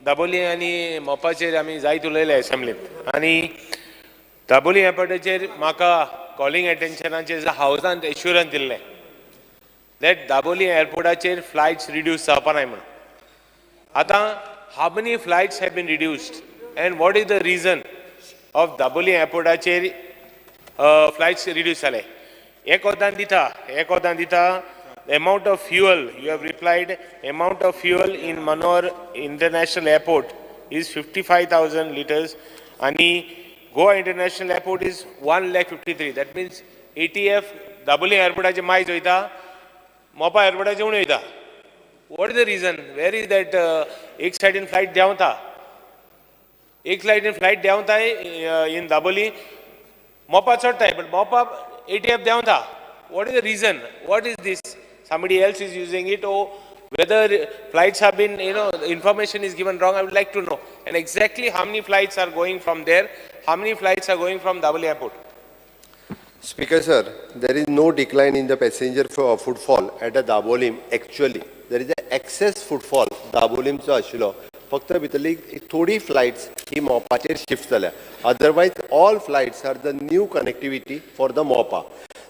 दाबोली आनी मोपाचेर आमी जायत उलयले असेंब्लींत आनी दाबोली एअरपोर्टाचेर म्हाका कॉलिंग अटेन्शनाचेर हावजान एश्युरन्स दिल्लें दॅट दाबोली एअरपोर्टाचेर फ्लायट्स रिड्यूस जावपा नाय म्हणून. आतां how many flights have been reduced and what is the reason of Dabolim एअरपोर्टाचेर फ्लायट्स रिड्यूस जाले? एक वदान दिता the amount of fuel, you have replied, amount of fuel in Manor International Airport is 55,000 liters and Goa International Airport is 1,53,000. That means ATF Daboli Airport is mais hoita, Mopa Airport is uni hoita. What is the reason? Where is that ek side in flight down tha? Ek side in flight down tha in Daboli, Mopa chadta hai, but Mopa ATF down tha. What is the reason? What is this? Somebody else is using it, or whether flights have been, the information is given wrong, I would like to know. And exactly how many flights are going from there, how many flights are going from Daboli Airport? Speaker sir, there is no decline in the passenger footfall at the Dabolim. Actually, there is an excess footfall Dabolim चा आशिल्लो. फक्त भितरली थोडी flights ही मोपाचेर shift जाल्या. Otherwise, all flights are the new connectivity for the मोपा.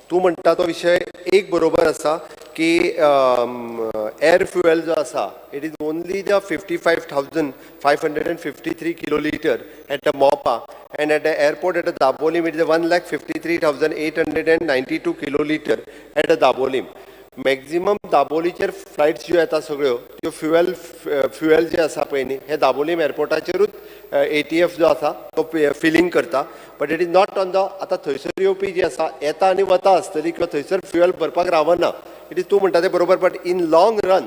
तू म्हणटा तो विषय एक बरोबर आसा की एअर फ्युएल जो आसा it is only the 55,553 kiloliter at the मोपा and at the airport at the Dabolim it is 1,53,892 kiloliter at the Dabolim. Maximum दाबोलीचेर फ्लायट्स ज्यो येता सगळ्यो त्यो फ्युएल जे आसा पळय न्ही हे दाबोलीम एअरपोर्टाचेरूच ATF जो आसा तो फिलिंग करता. But it is not on the आतां थंयसर येवपी जी आसा येता आनी वता आसतली किंवा थंयसर फ्युएल भरपाक रावना. इट इज तूं म्हणटा तें बरोबर. But in long run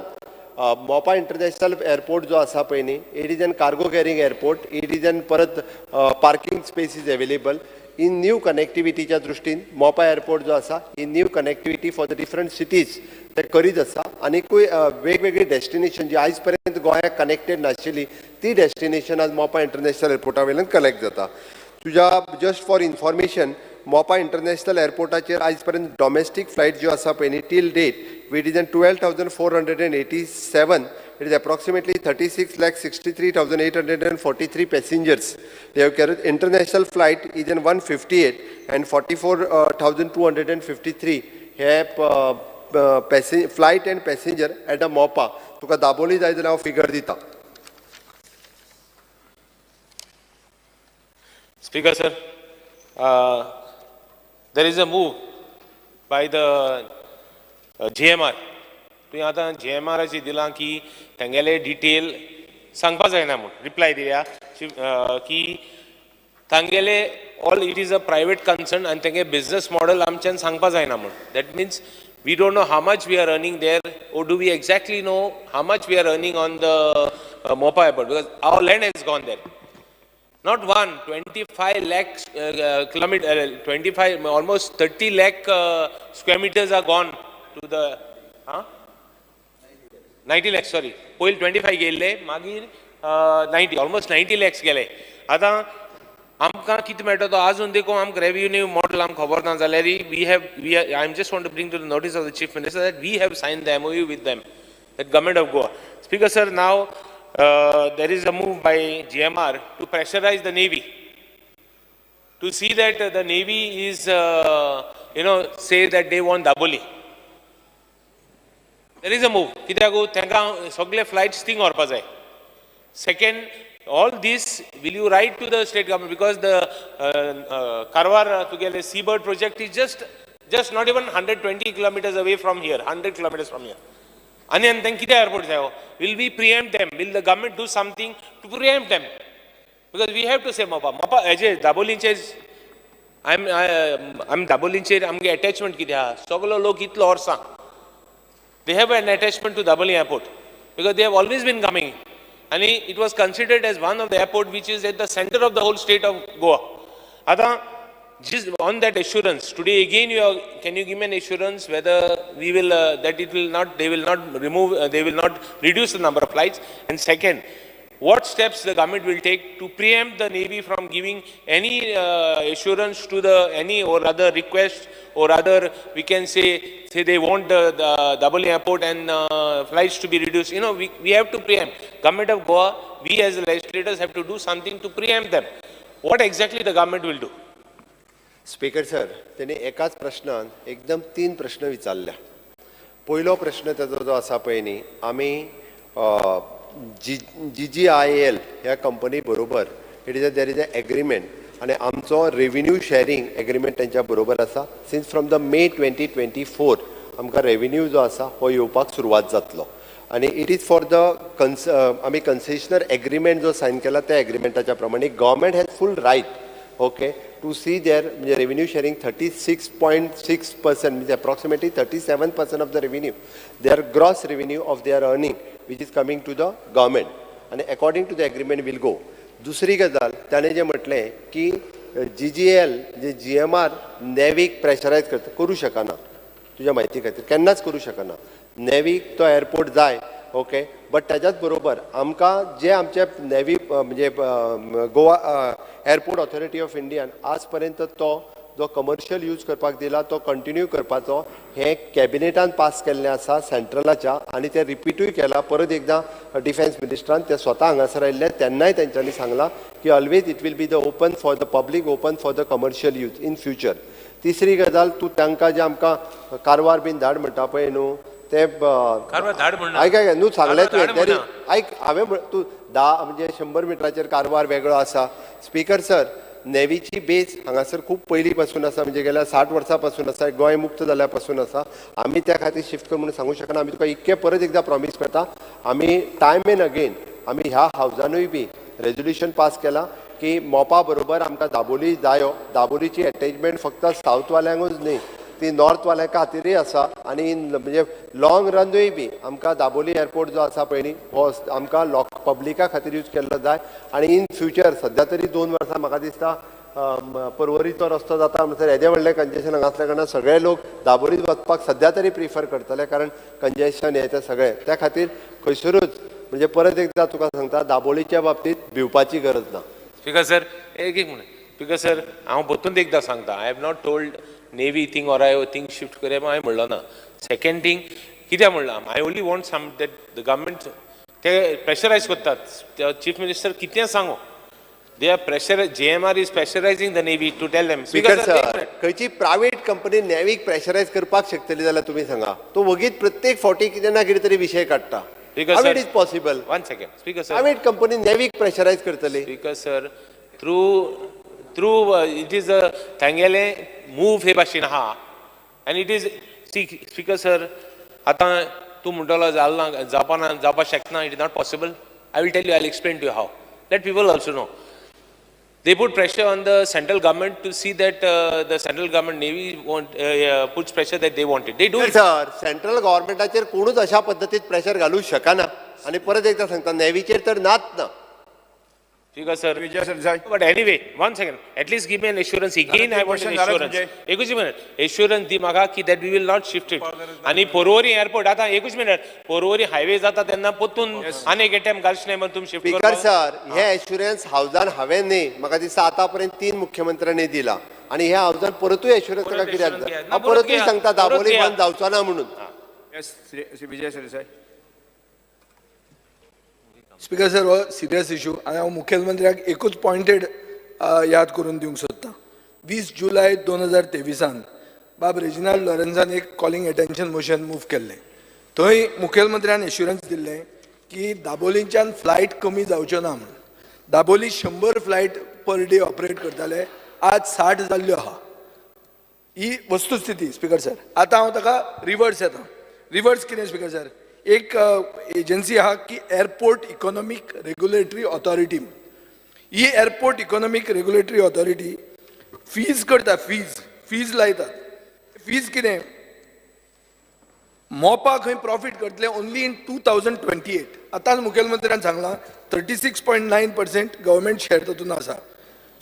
Mopa international airport जो आसा पळय न्ही it is an cargo carrying airport. It is an परत parking space is available. In new कनेक्टिविटीच्या दृश्टीन मोपा एअरपोर्ट जो आसा in new connectivity for the different cities ते करीत आसा. आनीकूय वेगवेगळी डेस्टिनेशन जी आयज पर्यंत गोंयाक कनेक्टेड नाशिल्ली ती डेस्टिनेशन आज मोपा इंटरनॅशनल एअरपोर्टा वयल्यान कनेक्ट जाता. तुज्या just for information Mopa international एअरपोर्टाचेर आयज पर्यंत डॉमेस्टीक फ्लायट ज्यो आसा पळय न्ही till date it is an 12,487. It is approximately 36,63,843 passengers. They have carried. International flight is in 158 and 44,253 have flight and passenger at a MOPA. तुका दाबोली जाय जाल्यार हांव फिगर दिता. Speaker sir, there is a move by the GMR. तुवें आतां GMRची दिलां की तेंगेले detail सांगपा जायना म्हूण रिप्लाय दिल्या की तांगेले all it is a private concern आनी तेंगे बिजनस मॉडल आमच्यान सांगपा जायना म्हूण. That means we don't know how much we are earning there or do we exactly know how much we are earning on the Mopa airport because our land has gone there. Not one, 25 lakh kilometer, 25, almost 30 lakh square meters are gone to the, 90 lakhs, sorry. Poil 25 गेले, मागीर 90, almost 90 lakhs गेले. आता आमकां कितें मेळटा तो आजून देखून आमकां रेव्हेन्यू मॉडल आमकां खबर ना जाल्यार I am just want to bring to the notice of the Chief Minister that we have signed the MOU with them, the government of Goa. Speaker sir, now there is a move by GMR to pressurize the Navy, to see that the Navy is, say that they want Daboli. There is a move. कित्याक तांकां सगळे flights thing व्हरपा जाय. Second, all this will you write to the state government because the Karwar together Seabird project is just not even 120 kilometers away from here, 100 kilometers from here. And then कितें airport जायो? Will we preempt them? Will the government do something to preempt them? Because we have to say Mopa हेजे दाबोलींचेर I'm दाबोलींचेर आमगे attachment कितें आहा? सगलो लोक इतलो वर्सां they have an attachment to Daboli Airport because they have always been coming and it was considered as one of the airport which is at the center of the whole state of Goa. Ada just on that assurance today again can you give me an assurance whether we will that it will not they will not remove they will not reduce the number of flights? And second, what steps the government will take to preempt the Navy from giving any assurance to the any or other request or other we can say they want the Daboli airport and flights to be reduced. We have to preempt. Government of Goa we as the legislators have to do something to preempt them. What exactly the government will do? Speaker sir, त्यांनी एकाच प्रश्नात एकदम 3 प्रश्न विचारल्या. पयलो प्रश्न त्याचो जो आसा पळय न्ही, आमी GGIL ह्या कंपनी बरोबर देर इज अ एग्रीमेंट आनी आमचो रेव्हेन्यू शेअरिंग एग्रीमेंट त्यांच्या बरोबर आसा. सिन्स फ्रॉम द मे 2024 आमकां रेव्हेन्यू जो आसा हो येवपाक सुरवात जातलो आनी इट इज फॉर द आमी कन्सेशनर एग्रीमेंट जो सायन केला त्या एग्रीमेंटाच्या प्रमाणे government has full right okay to see there म्हणजे रेव्हेन्यू शेअरिंग 36.6% म्हणजे approximately 37% of the revenue their gross revenue of their earning which is coming to the government आनी according to the agreement will go. दुसरी गजाल त्याने जे म्हटलें की GGL जे GMR नेवीक प्रेशरायज करू शकना, तुझ्या म्हायती खातीर केन्नाच करू शकना. नेवीक तो एअरपोर्ट जाय ओके, बट त्याच्याच बरोबर आमकां जे आमचे नेवी म्हणजे Goa airport authority of Indian आज पर्यंत तो जो कमर्शियल यूज करपाक दिला तो कंटिन्यू करपाचो हे कॅबिनेटान पास केल्लें आसा सेंट्रलाच्या आनी ते रिपीटूय केला. परत एकदां डिफेन्स मिनिस्टरान ते स्वता हांगासर आयिल्ले तेन्नाय तेंच्यांनी सांगला की always it will be the open for the public, open for the commercial use in future. तिसरी गजाल तूं तांकां जे आमकां कारवार बीन धाड म्हणटा पळय न्हू ते आयक न्हू सांगलें तुवें आयक हांवें तूं 10 म्हणजे 100 मिटराचेर कारवार वेगळो आसा. स्पीकर सर, नेवीची बेस हांगासर खूब पयलीं पासून आसा म्हणजे गेल्या 60 वर्सां पासून आसा, गोंय मुक्त जाल्या पासून आसा. आमी त्या खातीर शिफ्ट कर म्हणून सांगूंक शकना. आमी तुका इतके परत एकदां प्रॉमीस करता, आमी टायम एंड अगेन आमी ह्या हावजानूय बी रेजोल्युशन पास केला की मोपा बरोबर आमकां दाबोली जायो. दाबोलीची अटॅचमेंट फक्त सावथवाल्यांकूच न्ही ती नॉर्थवाल्या खातीरय आसा आनी म्हणजे लॉंग रनूय बी आमकां दाबोली एअरपोर्ट जो आसा पळय न्ही हो आमकां पब्लिका खातीर यूज केल्लो जाय. आनी इन फ्युचर सद्या तरी 2 वर्सां म्हाका दिसता पर्वरीचो रस्तो जाता म्हणसर येदें व्हडलें कंजेशन हांगा आसल्या कारणान सगळे लोक दाबोलीत वचपाक सद्या तरी प्रिफर करतले, कारण कंजेशन हें तें सगळें त्या खातीर खंयसरूच म्हणजे परत एकदां तुका सांगता दाबोलीच्या बाबतींत भिवपाची गरज ना. स्पीकर सर, एक म्हणून स्पीकर सर हांव परतून एकदां सांगता, I have not told navy thing or I think shift करया हांवें म्हणलो ना. सेकंड थिंग कित्याक म्हणलां, I only want some that the government ते प्रेशरायज करतात. चीफ मिनिस्टर कितें सांगू they are pressure GMR is pressurising the navy to tell them. Speaker sir, खंयची प्रायवेट कंपनी नेवीक प्रेशरायज करपाक शकतली जाल्यार तुमी सांगा. तो वगीत प्रत्येक फावटी कितें ना कितें तरी विशय काडटा. How it is possible? 1 second speaker sir, private company नेवीक प्रेशरायज करतली? Speaker sir, through it is तांगेले मूव हे भाशेन आहा आनी इट इज स्पीकर सर आतां तूं म्हणटलो जावपाक शकना, it is not possible. I will tell you, I will explain to you how. Let people also know. They put pressure on the central government to see that the central government Navy puts pressure that they want it. They do it. Sir, central गव्हर्नमेंटाचेर कोणूच अशा पद्दतीत pressure घालूं शकना आणि परत एकदा सांगता नेवीचेर तर नाच ना. Because sir, but anyway, 1 second. At least give me an assurance. Again, I want an assurance. एकूच मिनिट assurance दी म्हाका की that we will not shift it. आणि पोरवरी एअरपोर्ट आता एकूच मिनिट पोरवरी हायवे जाता तेन्ना पोतून आनी एक टाइम घालचे नाही म्हणून तुम्ही शिफ्ट करा. स्पीकर सर, हे एश्युरन्स हावजान हांवें न्ही, म्हाका दिसता आतापर्यंत 3 मुख्यमंत्र्यांनी दिला आणि हे हावजान परतूय एश्युरन्स ताका कित्याक जाय? परतूय सांगता दाबोली बंद जावचो ना म्हणून. विजय सरदेसाय. स्पीकर सर, हो सिरियस इश्यू आनी हांव मुखेलमंत्र्याक एकूच पॉयंटेड याद करून दिवंक सोदतां. 20 जुलय 2023 बाब रेजिनाल्ड लॉरेन्सान एक कॉलिंग अटेन्शन मोशन मूव केल्लें. थंय मुखेलमंत्र्यान एश्युरन्स दिल्लें की दाबोलींच्यान फ्लायट कमी जावच्यो ना म्हणून. Dabolim 100 flight per day operate करताले, आज 60 जाल्ल्यो आहा. ही वस्तुस्थिती स्पीकर सर. आतां हांव ताका रिवर्स येता. रिवर्स कितें स्पीकर सर? एक एजन्सी आहा की एअरपोर्ट इकॉनॉमिक रेग्युलेटरी ऑथॉरिटी. ही airport economic regulatory authority fees करता, फीज लायतात. फीज कितें? मोपा खंय प्रॉफिट करतले ओन्ली इन 2028. आतांच मुखेलमंत्र्यान सांगलां 36.9% गव्हर्मेंट शेअर तातूंत आसा.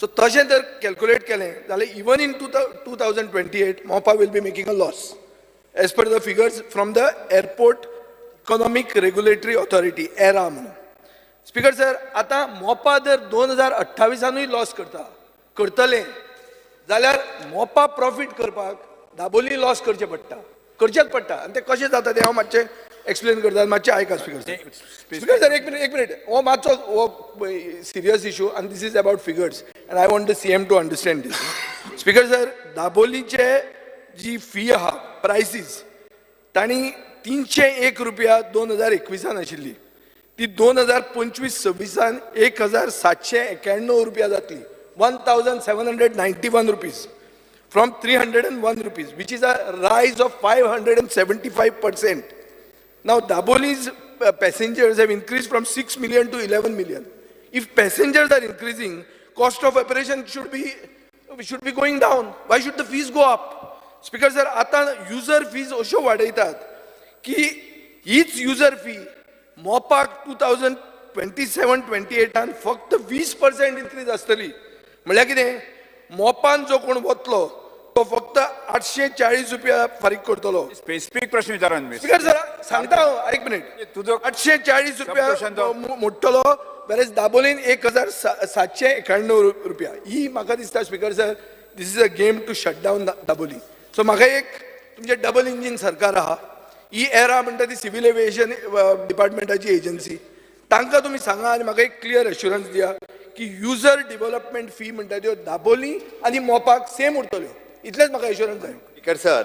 सो तशें जर कॅल्क्युलेट केलें जाल्यार even in 2028 Mopa will be making a loss as per the figures from the airport economic regulatory authority AERA म्हणून. स्पीकर सर, आता मोपा जर 2028 लॉस करतले जाल्यार मोपा प्रॉफिट करपाक दाबोली लॉस करचेच पडटा. आनी ते कशें जाता तें हांव मातशें एक्सप्लेन करतात मातशें आयका स्पीकर सर एक मिनिट हो मातसो हो सिरियस इशू आनी this is about figures and I want the CM to understand this speaker sir दाबोलीचे जी फी आहा प्रायसीस तांणी 301 रुपया 2021 आशिल्ली ती 2025-26 1791 रुपया जातली 1791 rupees from 301 rupees, which is a rise of 575%. Now, Daboli's passengers have increased from 6 million to 11 million. If passengers are increasing, cost of operation should be going down. Why should the fees go up? Speaker sir, आता user fees अशो वाडयतात की हीच user fee मोपाक 2027-28 आन फक्त 20% increase आसतली. म्हळ्यार कितें मोपान जो कोण वतलो तो फक्त 840 रुपया फारीक करतलो. स्पेसिफिक प्रश्न विचारान मी स्पीकर सर सांगता एक मिनिट तुझो 840 रुपया मोडटलो वेरेज दाबोलीन 1791 रुपया. ही म्हाका दिसता speaker sir this is a game to shut down Dabolim. So म्हाका एक तुमचे डबल इंजिन सरकार आहा ही एरा म्हणटा ती सिव्हिल एव्हिएशन डिपार्टमेंटाची एजन्सी तांकां तुमी सांगा आनी म्हाका एक क्लियर एश्युरन्स दिया की युजर डेव्हलपमेंट फी म्हणटा त्यो दाबोली आनी मोपाक सेम उरतल्यो. इतलेच म्हाका एश्युरन्स जाय. स्पीकर सर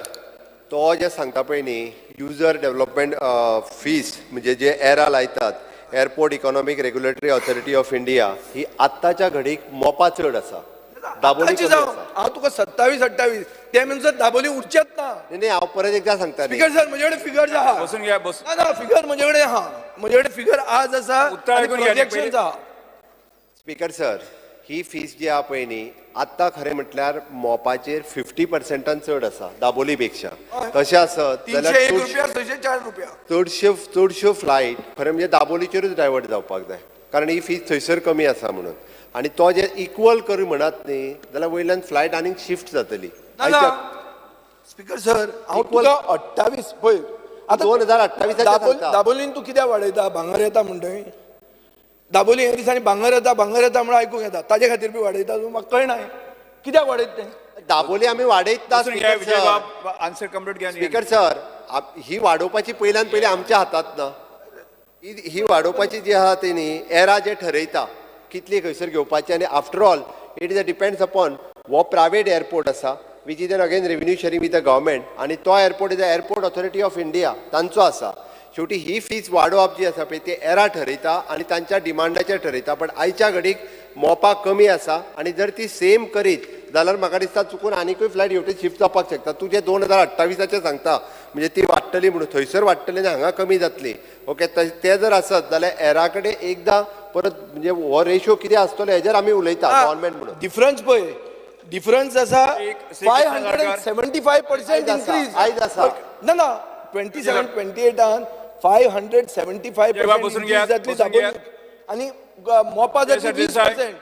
तो जे सांगता पळय न्ही युजर डेव्हलपमेंट फीज म्हणजे जे एरा लायतात airport economic regulatory authority of India ही आत्ताच्या घडीक मोपा चड आसा दाबोली कमी आसा. हांव तुका 27-28 ते म्हणसर दाबोली उरचेच ना. नाही हांव परत एकदा सांगता स्पीकर सर म्हजे कडेन फिगर्स आहा. बसून घ्या बस ना फिगर म्हजे कडेन आहा. म्हजे कडेन फिगर आज आसा उत्तर आनी ऐकून घ्या न्ही प्रोजेक्शन्स आहा. स्पीकर सर ही फीज जी आहा पळय न्ही आत्तां खरें म्हटल्यार मोपाचेर 50% चड आसा दाबोली पेक्षा. तशें आसत 301 रुपया 604 रुपया. चडश्यो फ्लायट खरें म्हणजे दाबोलीचेरूच डायवर्ट जावपाक जाय कारण ही फीज थंयसर कमी आसा म्हणून. आनी तो जे इक्वल करू म्हणत न्ही जाल्यार वयल्यान फ्लायट आनीक शिफ्ट जातली. स्पीकर सर हांव तुका 28 पळय आतां 2028 दाबोलीन तूं कित्याक वाडयता भांगर येता म्हणटय दाबोली हे दिसांनी भांगर येता म्हणून आयकूंक येता ताजे खातीर बी वाडयता तूं म्हाका कळना कित्याक वाडयता तें. दाबोली आमी वाडयता आन्सर कंप्लीट घ्या स्पीकर सर ही वाडोवपाची पयल्यान पयली आमच्या हातांत ना. ही वाडोवपाची जी आहा ती न्ही एरा जे ठरयता कितली खंयसर घेवपाची आनी after all it is depends upon हो प्रायवेट एअरपोर्ट आसा which is an again revenue sharing with the government आनी तो airport is the airport authority of India तांचो आसा. शेवटी ही फीज वाडोवप जी आसा पळय ती एरा ठरयता आनी तांच्या डिमांडाचेर ठरयता. पण आयच्या घडीक मोपाक कमी आसा आनी जर ती सेम करीत जाल्यार म्हाका दिसता चुकून आनीकूय फ्लायट हेवटेन शिफ्ट जावपाक शकता. तूं जे 2028 सांगता म्हणजे ती वाडटली म्हणून थंयसर वाडटली आनी हांगा कमी जातली. ओके ते जर आसत जाल्यार एरा कडेन एकदां परत म्हणजे हो रेशो कितें आसतलो हेजेर आमी उलयता गव्हर्मेंट म्हणून. डिफरन्स पळय डिफरन्स आसा 575% इन्क्रीज आयज आसा ना 27-28 575% जातली दाबोली आनी मोपा जातली 20%.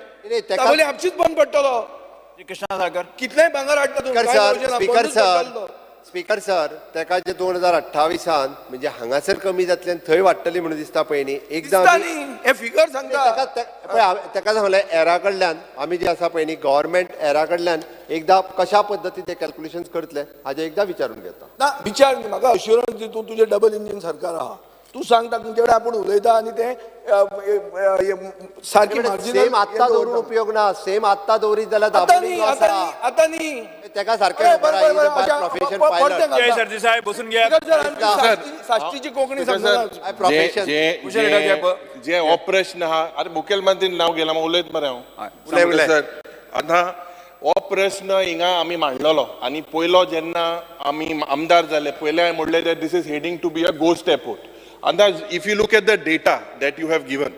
दाबोली आपशीच बंद पडटलो. कृष्णा सागर कितलेंय भांगर हाडटा स्पीकर सर तेका जे 2028 म्हणजे हांगासर कमी जातले आनी थंय वाडटली म्हणून दिसता पळय न्ही एकदां हे फिगर सांगता तेका सांगलें एरा कडल्यान आमी जे आसा पळय न्ही गव्हर्मेंट एरा कडल्यान एकदां कशा पद्दतीन ते कॅल्क्युलेशन्स करतले हाजे एकदां विचारून घेता. ना विचार म्हाका अश्युरन्स दी तूं तुजें डबल इंजीन सरकार आहा तूं सांगता तुमचे कडेन आपूण उलयता आनी ते सारकी सेम आत्तां दवरून उपयोग ना. सेम आत्तां दवरीत जाल्यार दाबोली आतां न्ही तेका सारकें प्रोफेशन सरदेसाय बसून घ्या. साश्टीची कोंकणी सांगता प्रोफेशन जे हो प्रश्न आहा आतां मुखेलमंत्रीन नांव घेलां उलयत मरे हांव सर. आतां हो प्रश्न हिंगा आमी मांडलेलो आनी पयलो जेन्ना आमी आमदार जाले पयले हांवें म्हणलें that this is heading to be a ghost airport. And if you look at the data that you have given,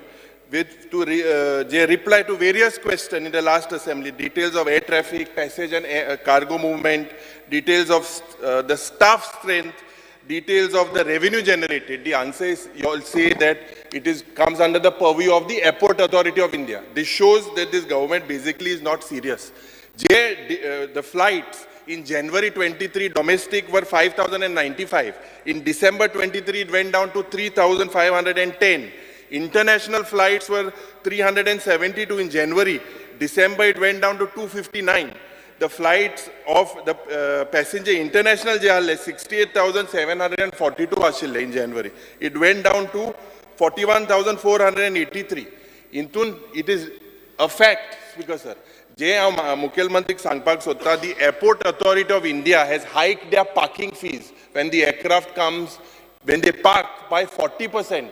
they reply to various questions in the last assembly, details of air traffic, passage and cargo movement, details of the staff strength, details of the revenue generated. The answer is you all say that it comes under the purview of the Airport Authority of India. This shows that this government basically is not serious. The flights in January 23 domestic were 5,095. In December 23 it went down to 3,510. International flights were 372 in January. December it went down to 259. the flights of the passenger international जे आले 68,742 आशिल्ले in January. It went down to 41,483. Intun it is a fact, Speaker sir. जे हांव मुखेलमंत्रीक सांगपाक सोदता, the Airport Authority of India has hiked their parking fees when the aircraft comes, when they park by 40%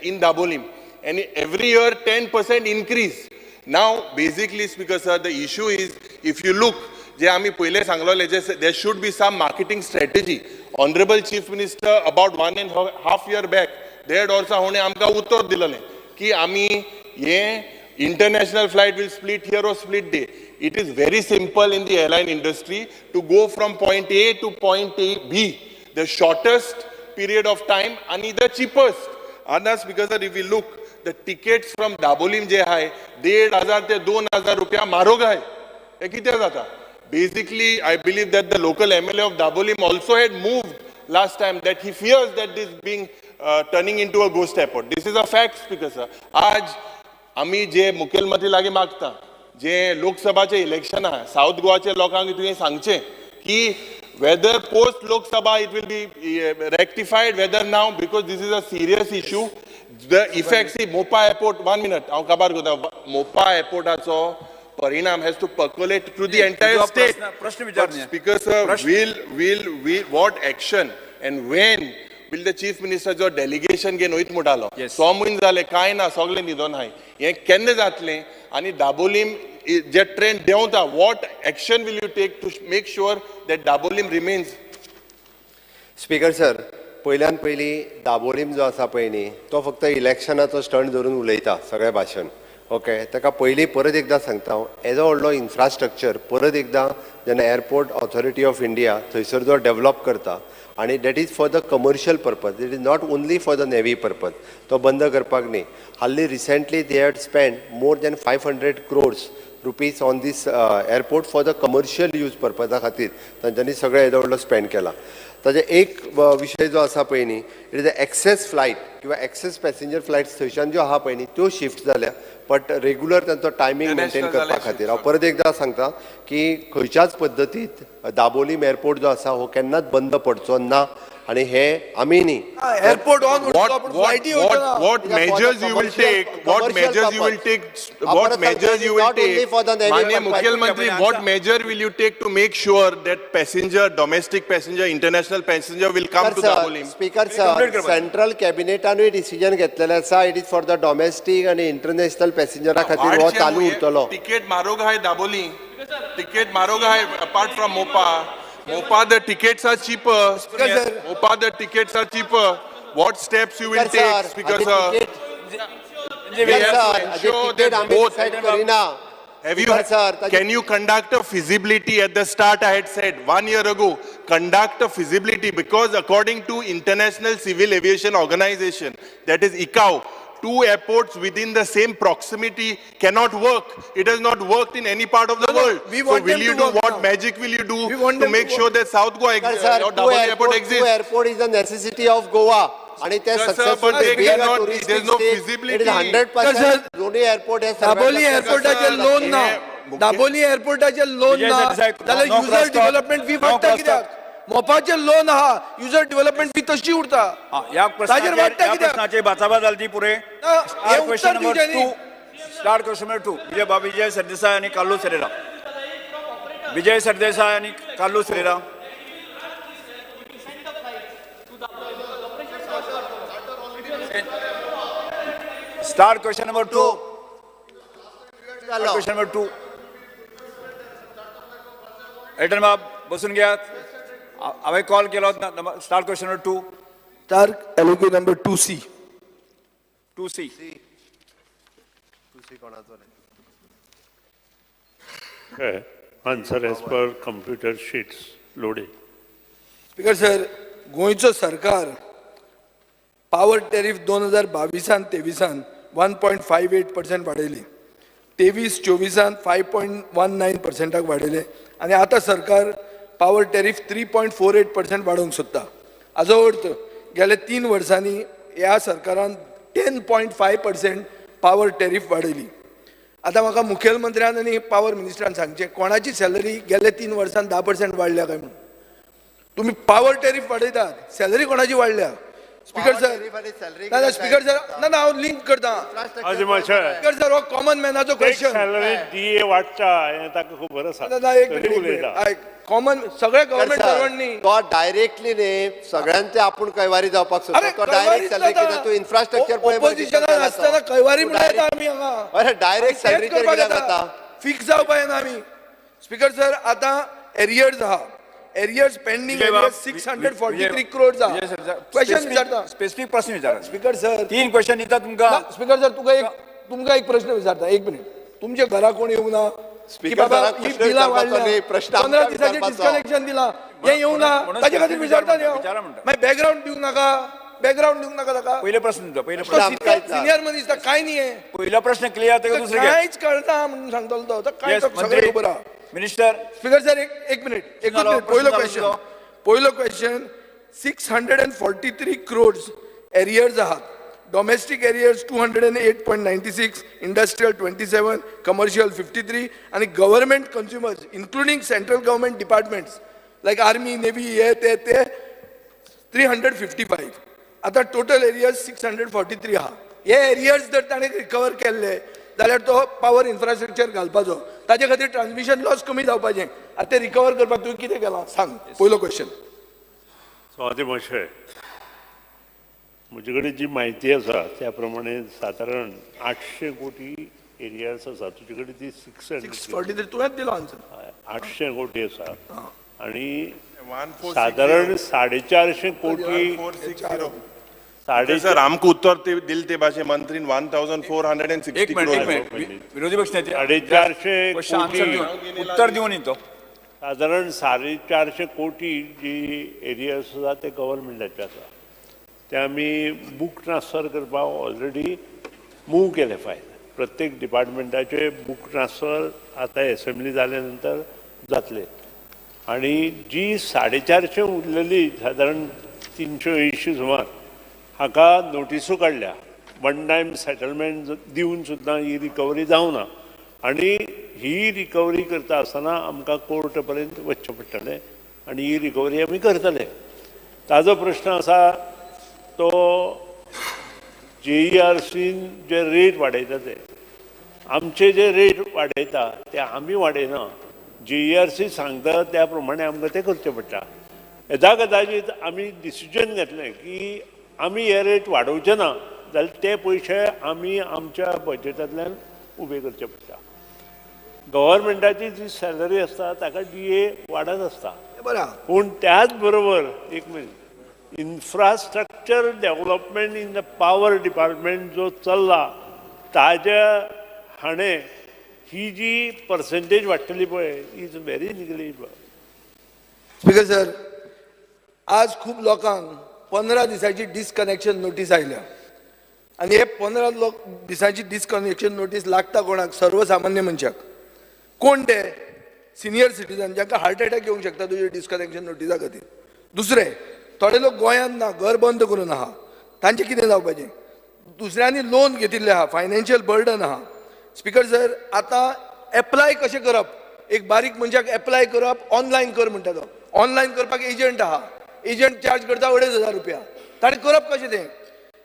in Dabolim, and every year 10% increase. Now, basically, Speaker sir, the issue is, if you look, जे आम्ही पहिले सांगलोले, there should be some marketing strategy. Honorable Chief Minister, about 1.5 years back, they had also होणे आमकां उत्तर दिलेलें की आम्ही हे international flight will split here or split there. It is very simple in the airline industry to go from point A to point B, the shortest period of time and the cheapest. And that's because if we look, the tickets from Dabolim je hai, 1,500 te 2,000 rupiya marog hai. Ye kitya jata? Basically, I believe that the local MLA of Dabolim also had moved last time, that he fears that this being turning into a ghost airport. This is a fact, Speaker sir. आज आम्ही जे मुखेलमंत्री लागी मागता, जे लोकसभाचे election आहे, south गोवाचे लोकांक तुम्ही सांगचे की whether post Lok Sabha it will be rectified, whether now, because this is a serious issue. The effects, see, Mopa Airport, 1 minute, Mopa Airport also, Parinam has to percolate through the entire state. But Speaker sir, will what action and when will the Chief Minister जो delegation ge noit mudalo? So muin zale kai na sogle nidon hai. Ye kenne जातले आणि Dabolim जे trend देवता. What action will you take to make sure that Dabolim remains? Speaker sir, पहिल्यान पयली दाबोलीम जो आसा पळय न्ही, तो फक्त इलेक्शनाचो स्टंट धरून उलयता सगळें भाशण. ओके, ताका पयलीं परत एकदां सांगता हांव, एज अ व्हडलो इन्फ्रास्ट्रक्चर परत एकदां जेन्ना एअरपोर्ट ऑथॉरिटी ऑफ इंडिया थंयसर जो डेव्हलप करता, आणि that is for the commercial purpose, it is not only for the navy purpose, तो बंद करपाक न्ही. हाल्ली recently they had spend more than 500 crores rupees on this airport for the commercial use पर्पजा खातीर तांच्यांनी सगळें येदो व्हडलो स्पेंड केला. ताजे एक विशय जो आसा पळय न्ही, it is the excess flight किंवा एक्सेस पॅसेंजर फ्लायट्स थंयच्यान ज्यो आहा पळय न्ही त्यो शिफ्ट जाल्या, बट रेग्युलर तांचो टायमींग मेंटेन करपा खातीर हांव परत एकदां सांगता की खंयच्याच पद्दतीत दाबोलीम एअरपोर्ट जो आसा हो केन्नाच बंद पडचो ना. आणि हे आम्ही न्ही airport on what measures you will take, what measures you will take, माननीय मुख्यमंत्री, what measure will you take to make sure that passenger, domestic passenger, international passenger will come to Dabolim? Speaker sir, central कॅबिनेटानूय decision घेतलेलें आसा, it is for the domestic आणि international पॅसेंजरा खातीर हो चालू उरतलो. टिकेट म्हारग आहाय दाबोली, टिकेट म्हारग आहाय अपार्ट फ्रॉम मोपा. Mopa, the tickets are cheaper. Mopa, the tickets are cheaper. What steps you will take, Speaker sir? We have to ensure that both. Have you? Can you conduct a feasibility at the start? I had said 1 year ago, conduct a feasibility, because according to International Civil Aviation Organization, that is ICAO, 2 airports within the same proximity cannot work. It has not worked in any part of the world. So will you do, what magic will you do to make sure that South Goa or Dabolim Airport exists? Airport is a necessity of Goa. And it is successful. There is no feasibility. It is 100%. Dhoni Airport has Dabolim एअरपोर्टाचे loan ना, दाबोली एअरपोर्टाचे loan ना, जाल्यार user development fee वाडटा कित्याक? मोपाचे loan आहा, user development fee तशी उरता. या प्रश्नाचे बाचाबाच जाली ती पुरे. Question number 2, start question number 2. Vijay Sardesai आणि काल्लू सेरेरा. विजय सरदेसाय आणि Carlos Ferreira. Start question number 2. Question number 2. एटन बाब बसून घ्या. हांवें कॉल केलो, स्टार्ट क्वेश्चन नंबर 2. स्टार्ट एलोकी number 2C. 2C. Answer as per computer sheets loading. Speaker sir, गोंयचो सरकार पावर टॅरिफ 2022-23 1.58% वाडयली, 23-24 5.19% वाडयले, आणि आता सरकार पावर टॅरिफ 3.48% वाडोवंक सोदता. हाजो अर्थ गेल्या 3 वर्सांनी ह्या सरकारान 10.5% पावर टॅरिफ वाडयली. आता म्हाका मुखेलमंत्र्यान आनी पावर मिनिस्टरान सांगचें कोणाची सॅलरी गेल्या 3 वर्सांत 10% वाडल्या काय म्हणून. तुम्ही पॉवर टॅरिफ वाडयतात, सॅलरी कोणाची वाडल्या? स्पीकर सर, ना स्पीकर सर, ना हांव लिंक करता. स्पीकर सर, हो कॉमन मॅनाचो क्वेश्चन. सॅलरी DA वाडटा हें ताका खबर आसा. एक मिनिट, कॉमन सगळे गव्हर्नमेंट सर्वंटनी तो डायरेक्टली न्ही सगळ्यांचे आपूण कैवारी जावपाक सोदता. तो डायरेक्ट सॅलरी कितें तूं इन्फ्रास्ट्रक्चर पळय. ऑपोजिशनान आसतना कैवारी म्हणटा आमी हांगा. अरे डायरेक्ट सॅलरीचेर कित्याक जाता? फिक्स जावपा येना आमी. स्पीकर सर, आतां एरियर्स आहा, एरियर्स पेंडिंग 643 crores आहा. क्वेश्चन विचारता, स्पेसिफिक प्रश्न विचारा. स्पीकर सर, 3 क्वेश्चन दिता तुमकां. स्पीकर सर, तुमकां एक प्रश्न विचारता. एक मिनिट, तुमच्या घरा कोण येऊ ना? स्पीकर सराक प्रश्न विचारपाचो न्ही, प्रश्न 15 आमकां दिसाचे विचारपाचो. डिस्कनेक्शन दिला, हे येऊ ना? ताचे खातीर विचारता न्ही हांव. विचारा म्हणटा. मागीर बॅकग्राऊंड दिवंक नाका, बॅकग्राऊंड दिवंक नाका ताका. पहिले प्रश्न दिता. पहिले प्रश्न सिनियर मनीस काय नाही आहे, पहिला प्रश्न क्लियर ते दुसरे घे. काहीच कळना म्हणून सांगतलो तो. तर काय Yes, तो सगळें मंत्री. खबर आहा. मिनिस्टर, स्पीकर सर, एक मिनिट, एकूच झालो, मिनिट. प्रश्न पहिलो क्वेश्चन 643 crores एरियर्स आहात. डोमेस्टिक एरियर्स 208.96, इंडस्ट्रियल 27, कमर्शियल 53 आणि government consumers including central government departments like army, navy, हे ते 355. आता टोटल एरियर्स 643 आहा. हे एरियर्स जर ताणें रिकवर केल्ले जाल्यार तो पॉवर इन्फ्रास्ट्रक्चर घालपाचो. ताचे खातीर ट्रान्समिशन लॉस कमी जावपाचें. आतां ते रिकवर करपाक तुवें कितें केलां सांग. पयलो क्वेश्चन. स्वाती मातशें म्हजे कडेन जी म्हायती आसा त्या प्रमाणे सादारण 800 कोटी एरियास आसा. तुजे कडेन ती 643 तुवेंच दिलो आन्सर. 800 कोटी आसा आनी सादारण 450 कोटी सर आमकां उत्तर दिल ते भाशे मंत्रीन 1460 एक मिनिट. विरोधी पक्ष नेते 450 क्वेश्चन आन्सर दिवन उत्तर दिवन येतो. सादारण 450 कोटी जी एरियास आसा ते गव्हर्मेंटाचे आसा. ते आमी बूक ट्रान्सफर करपाक ऑलरेडी मूव केले फायल. प्रत्येक डिपार्टमेंटाचे बूक ट्रान्सफर आतां एसेंब्ली जाल्या नंतर जातले. आनी जी 450 उरलेली सादारण 380 सुमार हाका नोटिसो काडल्या. वन टायम सेटलमेंट दिवन सुद्दां ही रिकवरी जावना. आनी ही रिकवरी करता आसतना आमकां कोर्ट पर्यंत वचचें पडटलें आनी ही रिकवरी आमी करतले. ताजो प्रश्न आसा तो JERCन जे रेट वाडयता ते आमचे जे रेट वाडयता ते आमी वाडयना. JERC सांगता त्या प्रमाणे आमकां ते करचें पडटा. येदा कदाचीत आमी डिसिजन घेतलें की आमी हे रेट वाडोवचे ना जाल्यार ते पयशे आमी आमच्या बजेटांतल्यान उबे करचे पडटा. गव्हर्मेंटाची जी सॅलरी आसता ताका DA वाडत आसता. पूण त्याच बरोबर एक minute infrastructure development in the power department जो चल्ला ताज्या हाणें ही जी पर्सेंटेज वाडटली पळय is very negligible. Speaker sir, आज खूब लोकांक 15 दिसाची डिस्कनेक्शन नोटीस आयल्या आनी हे 15 दिसाची डिस्कनेक्शन नोटीस लागता कोणाक? सर्वसामान्य मनशाक. कोण ते? सिनियर सिटीजन जांकां हार्ट एटॅक येवंक शकता तुजे डिस्कनेक्शन नोटिसा खातीर. दुसरें, थोडे लोक गोंयांत ना, घर बंद करून आहा, तांचें कितें जावपाचें? दुसऱ्यांनी लोन घेतिल्ले आहा, फायनान्शियल बर्डन आहा. स्पीकर सर, आतां एप्लाय कशें करप? एक बारीक मनशाक एप्लाय करप ऑनलायन कर म्हणटा तो. ऑनलायन करपाक एजंट आहा, एजंट चार्ज करता 2,500 रुपया. ताणें करप कशें तें?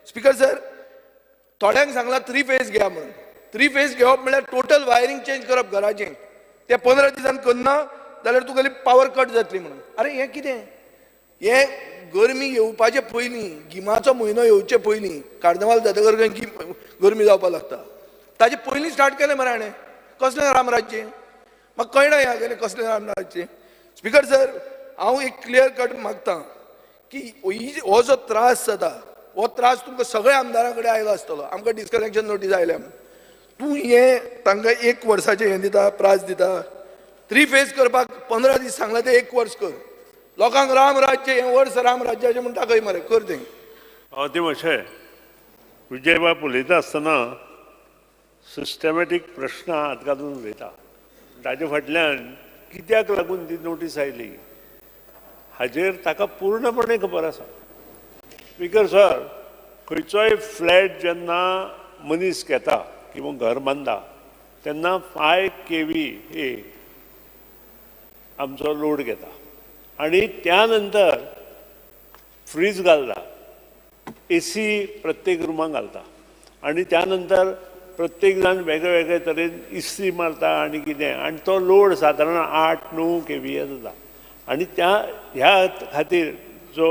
स्पीकर सर, थोड्यांक सांगलां 3 फेज घ्या म्हणून. 3 फेज घेवप म्हणल्यार टोटल वायरींग चेंज करप घराचें. ते 15 दिसान करना जाल्यार तुगेली पावर कट जातली म्हणून. अरे हें कितें? हे गरमी येवपाचे पयलीं, गिमाचो म्हयनो येवचे पयलीं, कार्नवाल जातकर गरमी जावपाक लागता. ताजे पयलीं स्टार्ट केलें मरे हाणें. कसलें रामराज्य? म्हाका कळना ह्या गेलें कसलें रामराज्य. स्पीकर सर, हांव एक क्लियर कट मागतां की हो जो त्रास जाता हो त्रास तुमकां सगळ्या आमदारां कडेन आयलो आसतलो. आमकां डिस्कनेक्शन नोटीस आयल्या म्हणून तूं हें तांकां 1 वर्साचें हें दिता, प्रास दिता. 3 फेज करपाक 15 दीस सांगला ते 1 वर्स कर. लोकांक रामराज्य हें वर्स रामराज्याचें म्हूण ताकय मरे, कर तें. ते मातशें विजय बाब उलयता आसतना सिस्टमॅटीक प्रश्न हात घालून उलयता. ताजे फाटल्यान कित्याक लागून ती नोटीस आयली हाजेर ताका पूर्णपणे खबर आसा. स्पीकर सर, खंयचोय फ्लॅट जेन्ना मनीस घेता किंवा घर बांदता तेन्ना 5 kV हे आमचो लोड घेता आणि त्यानंतर फ्रीज घालता, AC प्रत्येक रुमाक घालता आणि त्यानंतर प्रत्येक जाण वेगळे वेगळे तरेन इस्त्री मारता आणि कितें आणि तो लोड सादारण 8-9 kV जाता आणि ह्या खातीर जो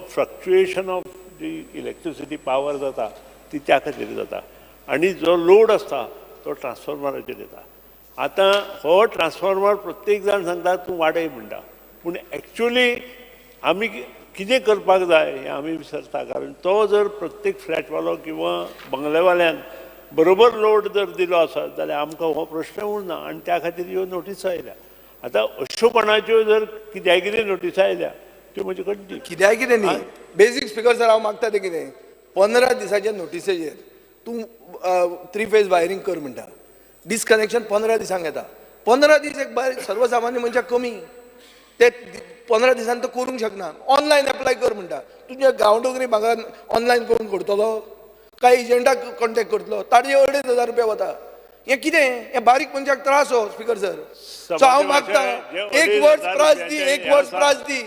फ्लक्च्युएशन ऑफ जी इलेक्ट्रिसिटी पावर जाता ती त्या खातीर जाता आणि जो लोड आसता तो ट्रान्सफॉर्मराचेर येता. आतां हो ट्रान्सफॉर्मर प्रत्येक जाण सांगता तूं वाडय म्हणटा, पूण एक्चुअली आमी कितें करपाक जाय हें आमी विसरता. कारण तो जर प्रत्येक फ्लॅटवालो किंवा बंगलेवाल्यान बरोबर लोड जर दिलो आसत जाल्यार आमकां हो प्रश्न उरना आणि त्या खातीर ह्यो नोटीस आयल्या. आतां अश्योपणाच्यो जर कित्याय कितें नोटीस आयल्या त्यो म्हजे कडेन कित्याक कितें न्ही, बेसीक स्पिकर सर हांव मागता ते कितें 15 दिसाच्या नोटिसेचेर तूं 3 फेज वायरींग कर म्हणटा, डिस्कनेक्शन 15 दिसांक येता. 15 दीस एक सर्वसामान्य मनशाक कमी, ते 15 दिसांनी तो करूंक शकना. ऑनलायन एप्लाय कर म्हणटा, तुज्या गांवडोंगरी भागात ऑनलायन करून करतलो काय एजंटाक कॉन्टॅक्ट करतलो, ताजे 2,500 रुपया वता. हें कितें, हें बारीक मनशाक त्रास हो स्पिकर सर. सो हांव मागता 1 वर्स प्रास दी, 1 वर्स प्रास दी,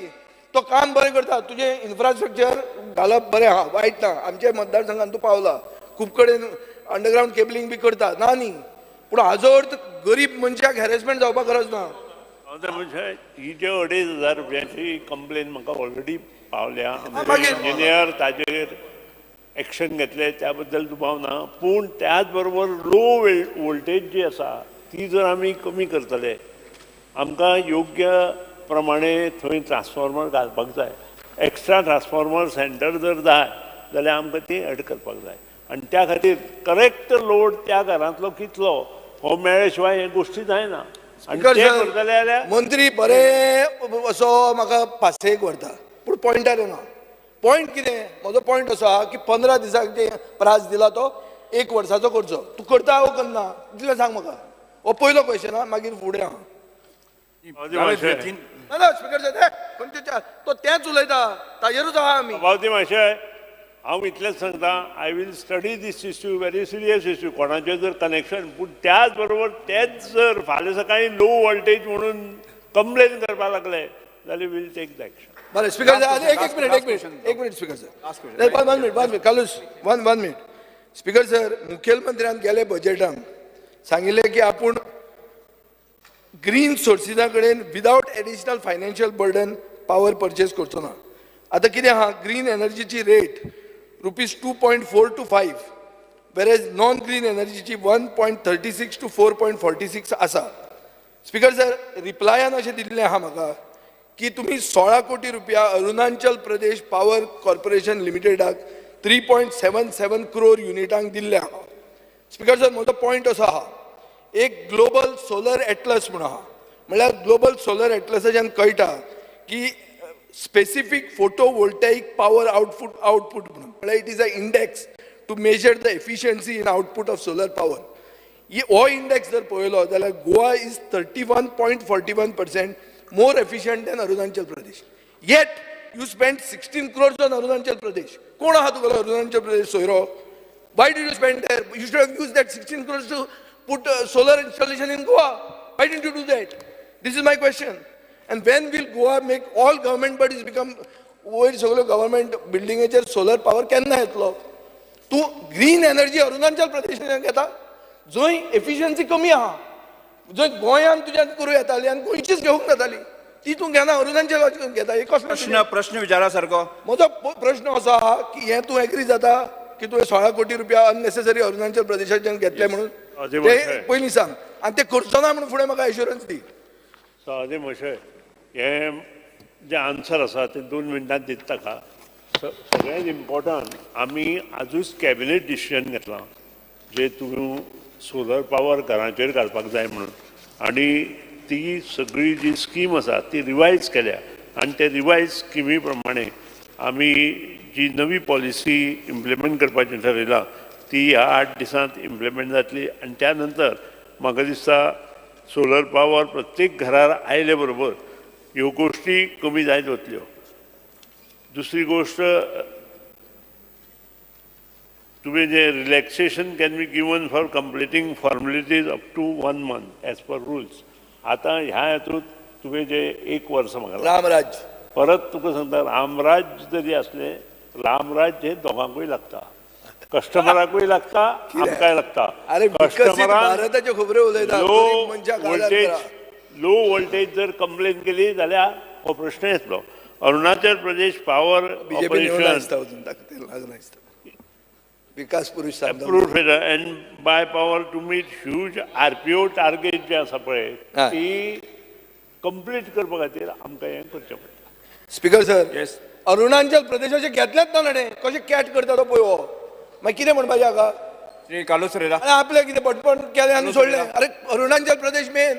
तो काम बरें करता. तुजें इन्फ्रास्ट्रक्चर घालप बरें आहा, वायट ना. आमच्या मतदारसंघात तूं पावला, खूब कडेन अंडरग्रावंड केबलिंग बी करता, ना न्ही, पूण हाजो अर्थ गरीब मनशाक हॅरेसमेंट जावपाक गरज ना. म्हणजे ही जे 2,500 रुपयाची कंप्लेन म्हाका ऑलरेडी पावल्या. इंजिनियर ताजेर एक्शन घेतले त्या बद्दल दुबाव ना, पूण त्याच बरोबर लो वोल्टेज जी आसा ती जर आमी कमी करतले, आमकां योग्य प्रमाणे थंय ट्रान्सफॉर्मर घालपाक जाय. एक्स्ट्रा ट्रान्सफॉर्मर सेंटर जर जाय जाल्यार आमकां ती एड करपाक जाय आणि त्या खातीर करेक्ट लोड त्या घरांतलो कितलो हो मेळ्ळे शिवाय हे गोश्टी जायना. आणि ते करतले जाल्यार मंत्री बरें असो म्हाका पासयेक व्हरता, पूण पॉयंटार येना. पॉयंट कितें, म्हजो पॉयंट असो आहा की 15 दिसाक जे प्रास दिला तो 1 वर्साचो करचो. तूं करता वो करना कितें सांग म्हाका. हो पयलो क्वेश्चन आहा, मागीर फुडें आहा. ना स्पिकर सर खंयच्या तो तेंच उलयता, ताजेरूच आहा आमी. बावती मातशें हांव इतलेंच सांगता, I will study this issue, very serious issue. कोणाचें जर कनेक्शन, पूण त्याच बरोबर तेच जर फाल्यां सकाळीं लो वोल्टेज म्हणून कंप्लेन करपाक लागले जाल्यार वील टेक द एक्शन. बरें स्पिकर सर, एक minute speaker sir, 1 minute Carlos 1 minute. Speaker sir, मुखेलमंत्र्यान गेले बजेटान सांगिल्लें की आपूण ग्रीन सोर्सिसा कडेन without additional financial burden power purchase करचो ना. आतां कितें आहा, ग्रीन एनर्जीची rate ₹2.4 to 5, average non green एनर्जीची 1.36 to 4.46 आसा. स्पिकर सर, रिप्लायान अशें दिल्लें आहा म्हाका की तुमी 16 कोटी रुपया Arunachal Pradesh power corporation लिमिटेडाक 3.77 crore युनिटांक दिल्ले आहा. स्पिकर सर, म्हजो पॉयंट असो आहा, एक ग्लोबल सोलर एटलस म्हणून आहा, म्हळ्यार ग्लोबल सोलर एटलसाच्यान कळटा की स्पेसिफीक फोटोवोल्टाईक पावर आउटपुट म्हणून, म्हळ्यार it is a index to measure the efficiency in output of solar power. हो इंडेक्स जर पळयलो जाल्यार Goa is 31.41% more efficient than Arunachal Pradesh. Yet you spent 16 crores on Arunachal Pradesh. कोण आहा तुगेलो Arunachal Pradesh सोयरो? Why did you spend there? You should have used that 16 crores to put solar installation in Goa. Why didn't you do that? This is my question. And when will Goa make all government bodies become वयर सगळ्यो government बिल्डिंगेचेर solar power केन्ना येतलो? तूं green energy Arunachal प्रदेशान घेता, जंय efficiency कमी आहा, जंय गोंयान तुज्यान करूं येताली आनी गोंयचीच घेवंक जाताली, ती तूं घेना अरुणाचल घेता. एक प्रश्न विचारा सारको. म्हजो प्रश्न असो आहा की हें तूं एग्री जाता की तुवें 16 कोटी रुपया अननेसेसरी अरुणाचल प्रदेशाच्यान घेतले म्हणून? ते पयलीं सांग, आनी ते करचो ना म्हणून फुडें म्हाका एश्युरन्स दी. सादे मातशें हें जे आन्सर आसा ते 2 मिनटांत दिता ताका. सगळ्यांत इम्पॉर्टंट, आमी आजूच कॅबिनेट डिसिजन घेतलां जे तूं सोलर पावर घरांचेर घालपाक जाय म्हणून, आनी ती सगळी जी स्कीम आसा ती रिवायज केल्या आनी ते रिवायज स्किमी प्रमाणे आमी जी नवी पॉलिसी इम्प्लिमेंट करपाचें ठरयलां ती ह्या 8 दिसांत इम्प्लिमेंट जातली. आनी त्या नंतर म्हाका दिसता सोलर पावर प्रत्येक घरार आयले बरोबर ह्यो गोश्टी कमी जायत वतल्यो. दुसरी गोश्ट, तुम्ही जे relaxation can be given for completing formalities up to 1 month as per rules. आता ह्या हेतून तुम्ही जे 1 वर्ष मागला रामराज परत तुका सांगता रामराज जरी असले रामराज हे दोघांकूय लागता, कस्टमराकूय लागता आमकांय लागता. अरे विकसित भारताचे खबरे उलयता लो गरीब मनशाक आदार वोल्टेज करा. लो वोल्टेज जर कंप्लेन केली जाल्यार हो प्रश्न येतलो. अरुणाचल प्रदेश पॉवर बीजेपी निवडून ऑपरेशन असता अजून ताका ते लागला असता. विकास पुरुष सामना approved and by power to meet huge RPO target जे आसा पळय हा. ती कंप्लीट करपा खातीर आमकां हें करचें पडटा. स्पीकर सर अरुणाचल प्रदेशाचे घेतलेच ना रे कशे कॅट करता तो पळय हो मागीर कितें म्हणपाचें हाका श्री कालू सरेरा अरे आपले कितें पटपट केलें आनी सोडलें. अरे अरुणाचल प्रदेश मेन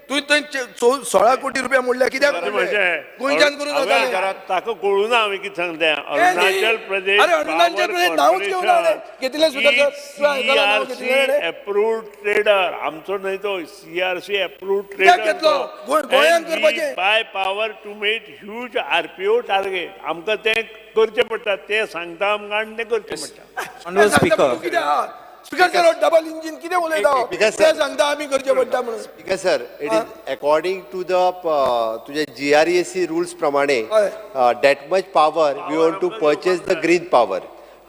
तुवें थंय 16 कोटी रुपया मोडल्या कित्याक गोंयच्यान करून वताले. ताका कळूना हांवें कितें सांगलें. अरुणाचल प्रदेश अरे अरुणाचल प्रदेश नांवच घेवना रे घेतलें सुद्दां सर अप्रूव्ड ट्रेडर आमचो न्हय तो CRC अप्रूव्ड कित्याक ट्रेडर घेतलो? गोंयांत करपाचें. Buy power to meet huge RPO target आमकां तें करचें पडटा. ते सांगता आमकां आनी तें करचें पडटा. स्पीकर सर डबल इंजिन कितें उलयता हो? ते सांगता आमी करचें पडटा म्हणून. Speaker sir it is according to the तुझे GRESC रुल्स प्रमाणे that much power we want to purchase the green power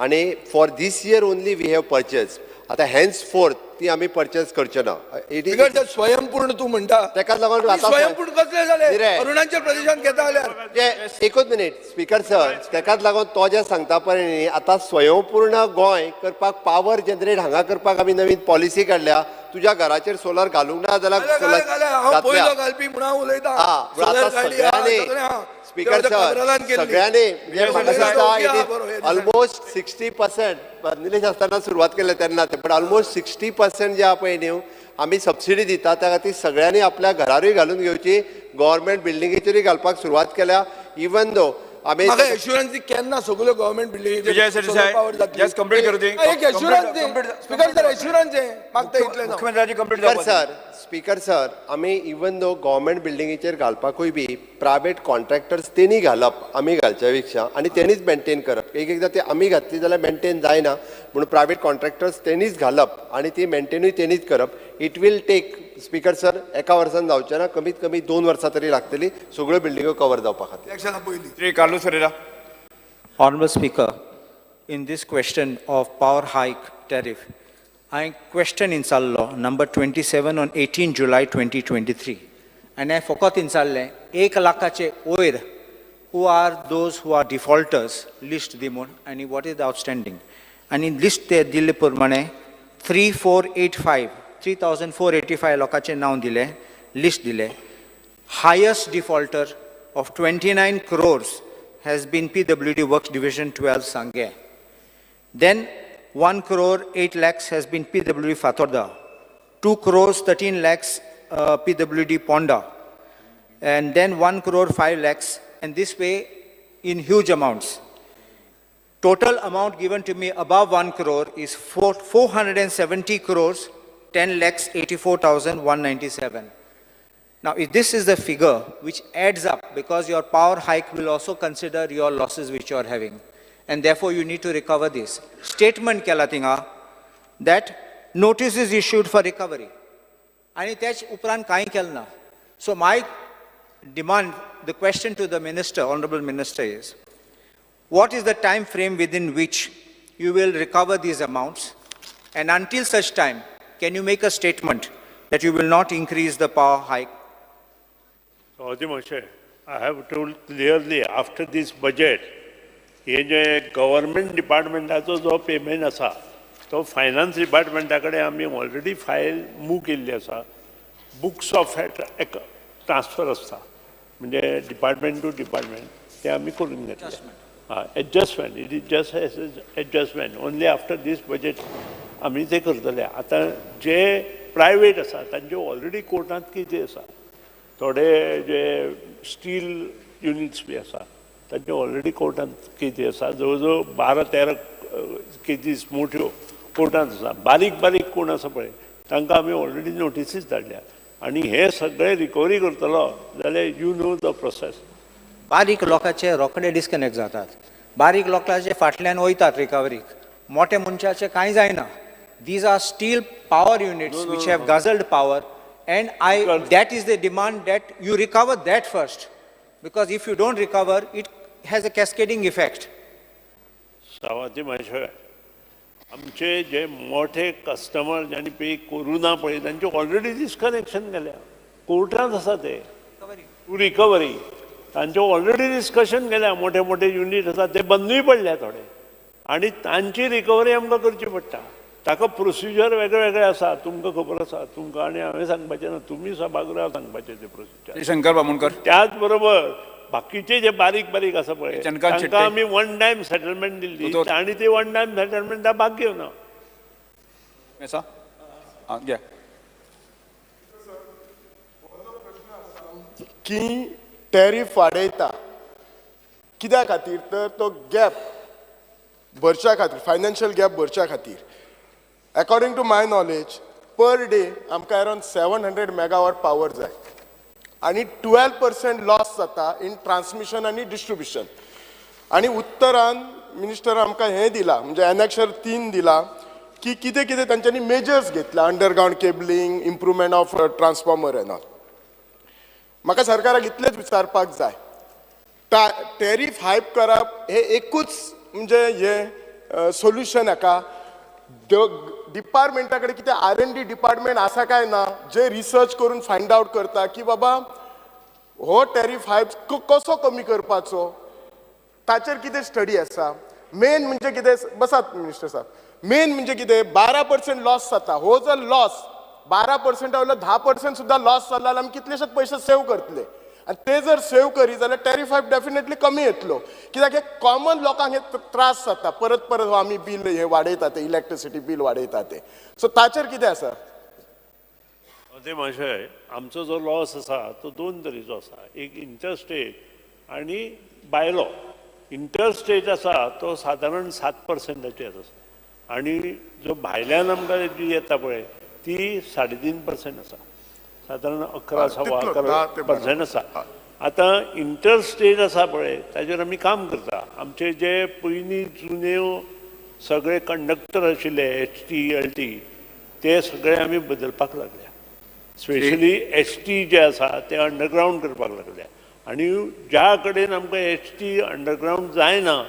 आणि for this year only we have purchase. आता हेन्स फोर्थ ती आम्ही परचेस करचे ना. इट इज स्पीकर सर स्वयंपूर्ण तू म्हणटा ताका लागून आमी स्वयंपूर्ण कसले जाले कितें? अरुणाचल प्रदेशात घेता जाल्यार एकूच मिनिट स्पीकर सर ताकाच लागून तो जे सांगता पळय न्ही आता स्वयंपूर्ण गोंय करपाक पॉवर जनरेट हांगा करपाक आमी नवीन पॉलिसी काडल्या. तुज्या घराचेर सोलर घालूंक ना जाल्यार हांव पयलो घालपी म्हणून उलयता. स्पीकर सर सगळ्यांनी ऑलमोस्ट 60% निलेश आसतना सुरवात केले तेन्ना ते पण ऑलमोस्ट 60% जे पळय न्ही आमी सबसिडी दिता त्या खातीर सगळ्यांनी आपल्या घरारूय घालून घेवची. गव्हर्मेंट बिल्डिंगेचेरूय घालपाक सुरवात केल्या. इवन दो आमी एश्युरन्स केन्ना सगळ्यो government building Vijay Sardesai just complete करू दी. एक एश्युरन्स स्पीकर सर एश्युरन्स मागता इतले ना. मुख्यमंत्र्याची कंप्लीट स्पीकर सर आमी इवन दो गव्हर्मेंट बिल्डिंगेचेर घालपाकूय बी प्रायवेट कॉन्ट्रॅक्टर्स तेणी घालप आमी घालच्या पेक्षा आणि तेणीच मेंटेन करप. एकदां ते आमी घातली जाल्यार मेंटेन जायना म्हणून प्रायवेट कॉन्ट्रॅक्टर्स तेणीच घालप आणि ती मेंटेनूय तेणीच करप. It will take speaker sir एका वर्सान जावचें ना कमीत कमी 2 वर्सां तरी लागतली सगळ्यो बिल्डिंगो कवर जावपा खातीर. श्री कालू सरेरा. Honorable Speaker, in this question of power hike tariff, I question insallo number 27 on 18 July 2023. And I forgot insalle 1 लाखाचे वयर who are those who are defaulters list dimon and what is the outstanding. And in list ते दिले प्रमाणे 3485 लोकांचे नाव दिले list दिले. Highest defaulter of 29 crores has been PWD Works Division 12 Sangay. Then 1 crore 8 lakhs has been PWD Fatorda. 2 crores 13 lakhs PWD Ponda. And then 1 crore 5 lakhs. And this way in huge amounts. Total amount given to me above 1 crore is 470 crores 10 lakhs 84,197. Now, if this is the figure which adds up, because your power hike will also consider your losses which you are having, and therefore you need to recover this. Statement kela tinga that notice is issued for recovery. And that's upran kai kelna. So my demand, the question to the minister, honorable minister, is what is the time frame within which you will recover these amounts? And until such time, can you make a statement that you will not increase the power hike? I have told clearly after this budget, हे जे government डिपार्टमेंटाचो जो payment आसा तो finance डिपार्टमेंटा कडेन आमी already file move केल्ली आसा. Books of transfer आसता म्हणजे डिपार्टमेंट टू डिपार्टमेंट ते आमी करून घेतले. Adjustment it is just adjustment only after this budget आमी ते करतले. आतां जे प्रायवेट आसा तांचे ऑलरेडी कोर्टांत कितें आसा थोडे जे स्टील युनिट्स बी आसा तांचे ऑलरेडी कोर्टांत केसी आसा. जवळ जवळ 12-13 केसीस मोठ्यो कोर्टांत आसा. बारीक बारीक कोण आसा पळय तांकां आमी ऑलरेडी नोटिसीस धाडल्या आनी हे सगळे रिकवरी करतलो जाल्यार यू नो द प्रोसेस. बारीक लोकांचे रोखडे डिस्कनेक्ट जातात. बारीक लोकांचे फाटल्यान वयतात रिकवरीक. मोठ्या मनशाचे कांय जायना. These are steel power units which have guzzled power, and that is the demand that you recover that first, because if you don't recover, it has a cascading effect. सावंती महाशय, आमचे जे मोठे कस्टमर ज्यांनी पे करू ना पळय तांचे ऑलरेडी डिस्कनेक्शन केल्या, कोर्टात आसा ते टू रिकवरी, तांचे ऑलरेडी डिस्कशन केल्या, मोठे मोठे युनिट आसा ते बंदूय पडल्या थोडे, आणि तांची रिकवरी आमकां करची पडटा. ताका प्रोसिजर वेगळे वेगळे आसा, तुमकां खबर आसा, तुमकां आनी हांवें सांगपाचें ना, तुमी सभागृहाक सांगपाचें ते प्रोसिजर. शंकर बामणकर, त्याच बरोबर बाकीचे जे बारीक बारीक आसा पळय तांकां आमी वन टायम सेटलमेंट दिल्ली, आनी ती वन टायम सेटलमेंटा भाग घेवना. की टॅरिफ वाडयता कित्या खातीर तर तो गॅप भरच्या खातीर, फायनान्शियल गॅप भरच्या खातीर. According to my knowledge per day आमकां अरावंड 700 मेगावॉट पावर जाय, आनी 12% लॉस जाता इन ट्रान्समिशन आनी डिस्ट्रिब्युशन. आनी उत्तरान मिनिस्टर आमकां हें दिलां, म्हणजे एनेक्शर 3 दिला की कितें कितें तांच्यांनी मेजर्स घेतला, underground cabling, improvement of transformer and all. म्हाका सरकाराक इतलेंच विचारपाक जाय, टॅरिफ हायप करप हे एकूच म्हणजे हे सोल्युशन हाका. डिपार्टमेंटा कडेन कितें R&D डिपार्टमेंट आसा काय ना, जे रिसर्च करून फायंड आवट करता की बाबा हो टॅरिफ हायप कसो कमी करपाचो, ताचेर कितें स्टडी आसा. मेन म्हणजे कितें, बसात मिनिस्टर साहेब, मेन म्हणजे कितें 12% लॉस जाता. हो जर लॉस 12% वयलो 10% सुद्धा लॉस जालो जाल्यार आमी कितलेशेच पयशे सेव करतले, आनी ते जर सेव करी जाल्यार टॅरिफ हायप डेफिनेटली कमी येतलो. कित्याक हे कॉमन लोकांक हे त्रास जाता, परत परत आमी बील हे वाडयता, ते इलेक्ट्रिसिटी बील वाडयता ते. सो ताचेर कितें आसा? ते मातशें आमचो जो लॉस आसा तो दोन तरेचो आसा, एक इंटरस्टेट आनी बायलो. इंटरस्टेट आसा तो सादारण 7%चेर आसा, आनी जो भायल्यान आमकां जी येता पळय ती 3.5% आसा, सादारण 11-11% आसा. आतां इंटरस्टेट आसा पळय ताचेर आमी काम करता. आमचे जे पयलीं जुन्यो सगळे कंडक्टर आशिल्ले HT LT ते सगळे आमी बदलपाक लागल्या. स्पेशली HT जे आसा ते अंडरग्रावंड करपाक लागल्या, आनी ज्या कडेन आमकां HT अंडरग्रावंड जायना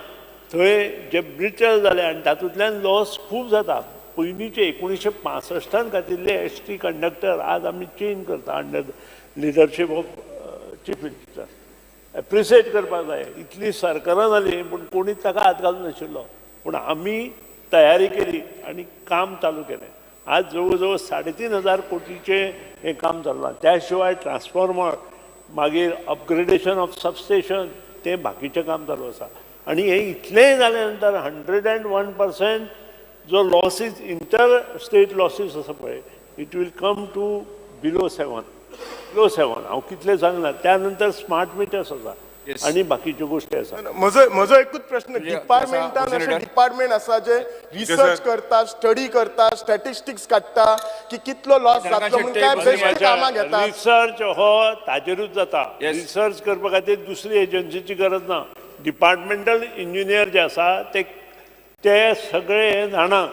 थंय जे ब्रिटल जाले आनी तातूंतल्यान लॉस खूब जाता. पयलींचे 1965 घातिल्ले HT कंडक्टर आज आमी चेंज करता under leadership of chief minister. Appreciate करपाक जाय, इतली सरकारां जाली पूण कोणीच ताका हात घालूं नाशिल्लो, पूण आमी तयारी केली आनी काम चालू केलें. आज जवळ जवळ 3,500 कोटीचे हें काम चल्लां. त्या शिवाय ट्रान्सफॉर्मर, मागीर अपग्रेडेशन ऑफ सबस्टेशन, तें बाकीचें काम चालू आसा. आनी हें इतलेंय जाले नंतर 101% जो लॉसीस, इंटर स्टेट लॉसीस आसा पळय, it will come to below 7. हांव कितले सांगना. त्यानंतर स्मार्ट मिटर्स आसा आनी बाकीच्यो गोश्टी आसा. म्हजो एकूच प्रश्न, डिपार्टमेंटान अशें डिपार्टमेंट आसा जे रिसर्च करता, स्टडी करता, स्टॅटिस्टिक्स काडटा की कितलो लॉस जातलो म्हणून काय बेश्टी कामां घेता. रिसर्च हो ताजेरूच जाता. रिसर्च करपा खातीर दुसरी एजन्सीची गरज ना. डिपार्टमेंटल इंजिनियर जे आसा ते सगळे जाणा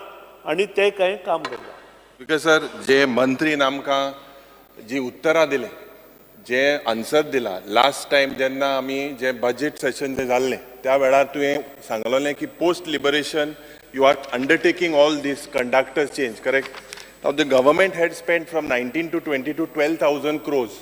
आनी ते कांय काम करता. बिकॉज सर जे मंत्रीन आमकां जी उत्तरां दिले, जे आन्सर दिला लास्ट टायम जेन्ना आमी जे बजेट सेशन जे जाल्लें त्या वेळार तुवें सांगलोलें की post liberation you are undertaking all this conductor change, correct? Now the government had spend from 19 to 20 to 12,000 crores.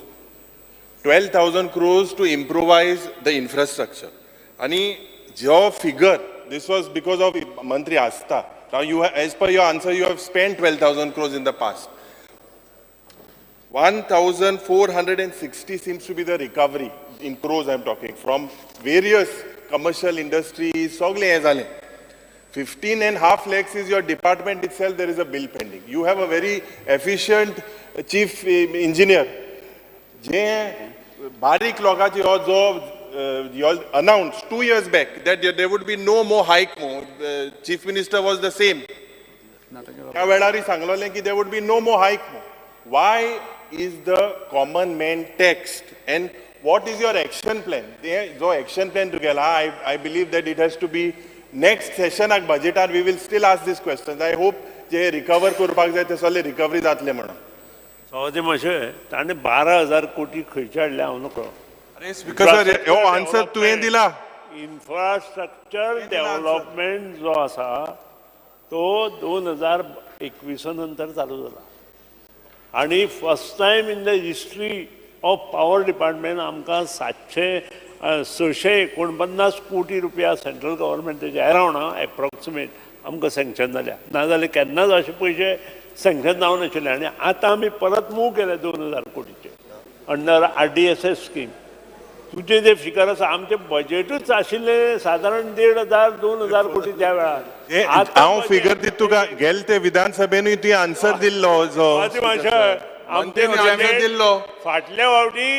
12,000 crores to improvise the infrastructure. आणि जो figure, this was because of Mantri Asta. Now you have, as per your answer, you have spent 12,000 crores in the past. 1,460 seems to be the recovery in crores I'm talking from various commercial industries. Sogle हे झाले. 15.5 lakhs is your department itself. There is a bill pending. You have a very efficient chief engineer. जे बारीक लोकांची हो जो you all announced 2 years back that there would be no more hike more. The chief minister was the same. त्या वेळार सांगलोलें की there would be no more hike more. Why is the common man taxed and what is your action plan? जो action plan to get, I believe that it has to be next सेशनाक बजेटार we will still ask this question. I hope जे recover करपाक जाय ते सगळे recovery जातले म्हणून. सो मातशें ताणें 12,000 कोटी खंयचे हाडले हांव नकळो. अरे स्पीकर सर हो आन्सर तुवें दिला. इन्फ्रास्ट्रक्चर डेव्हलपमेंट जो आसा तो 2021 नंतर चालू जाला आणि first time in the history of power department आमकां 649 कोटी रुपया सेंट्रल गव्हर्मेंटाचे अरावंड एप्रॉक्सिमेट आमकां सँक्शन जाल्या. नाजाल्यार केन्नाच अशे पयशे सँक्शन जावं नाशिल्ले आनी आतां आमी परत मूव केले 2000 कोटीचे अंडर RDSS स्कीम. तुझे जे फिगर आसा आमचे बजेटूच आशिल्ले साधारण 1,500-2,000 कोटी त्या वेळार. हांव फिगर दिता तुका गेल ते विधानसभेनूय तुवें आन्सर दिल्लो जो दिल्लो. फाटल्या फावटी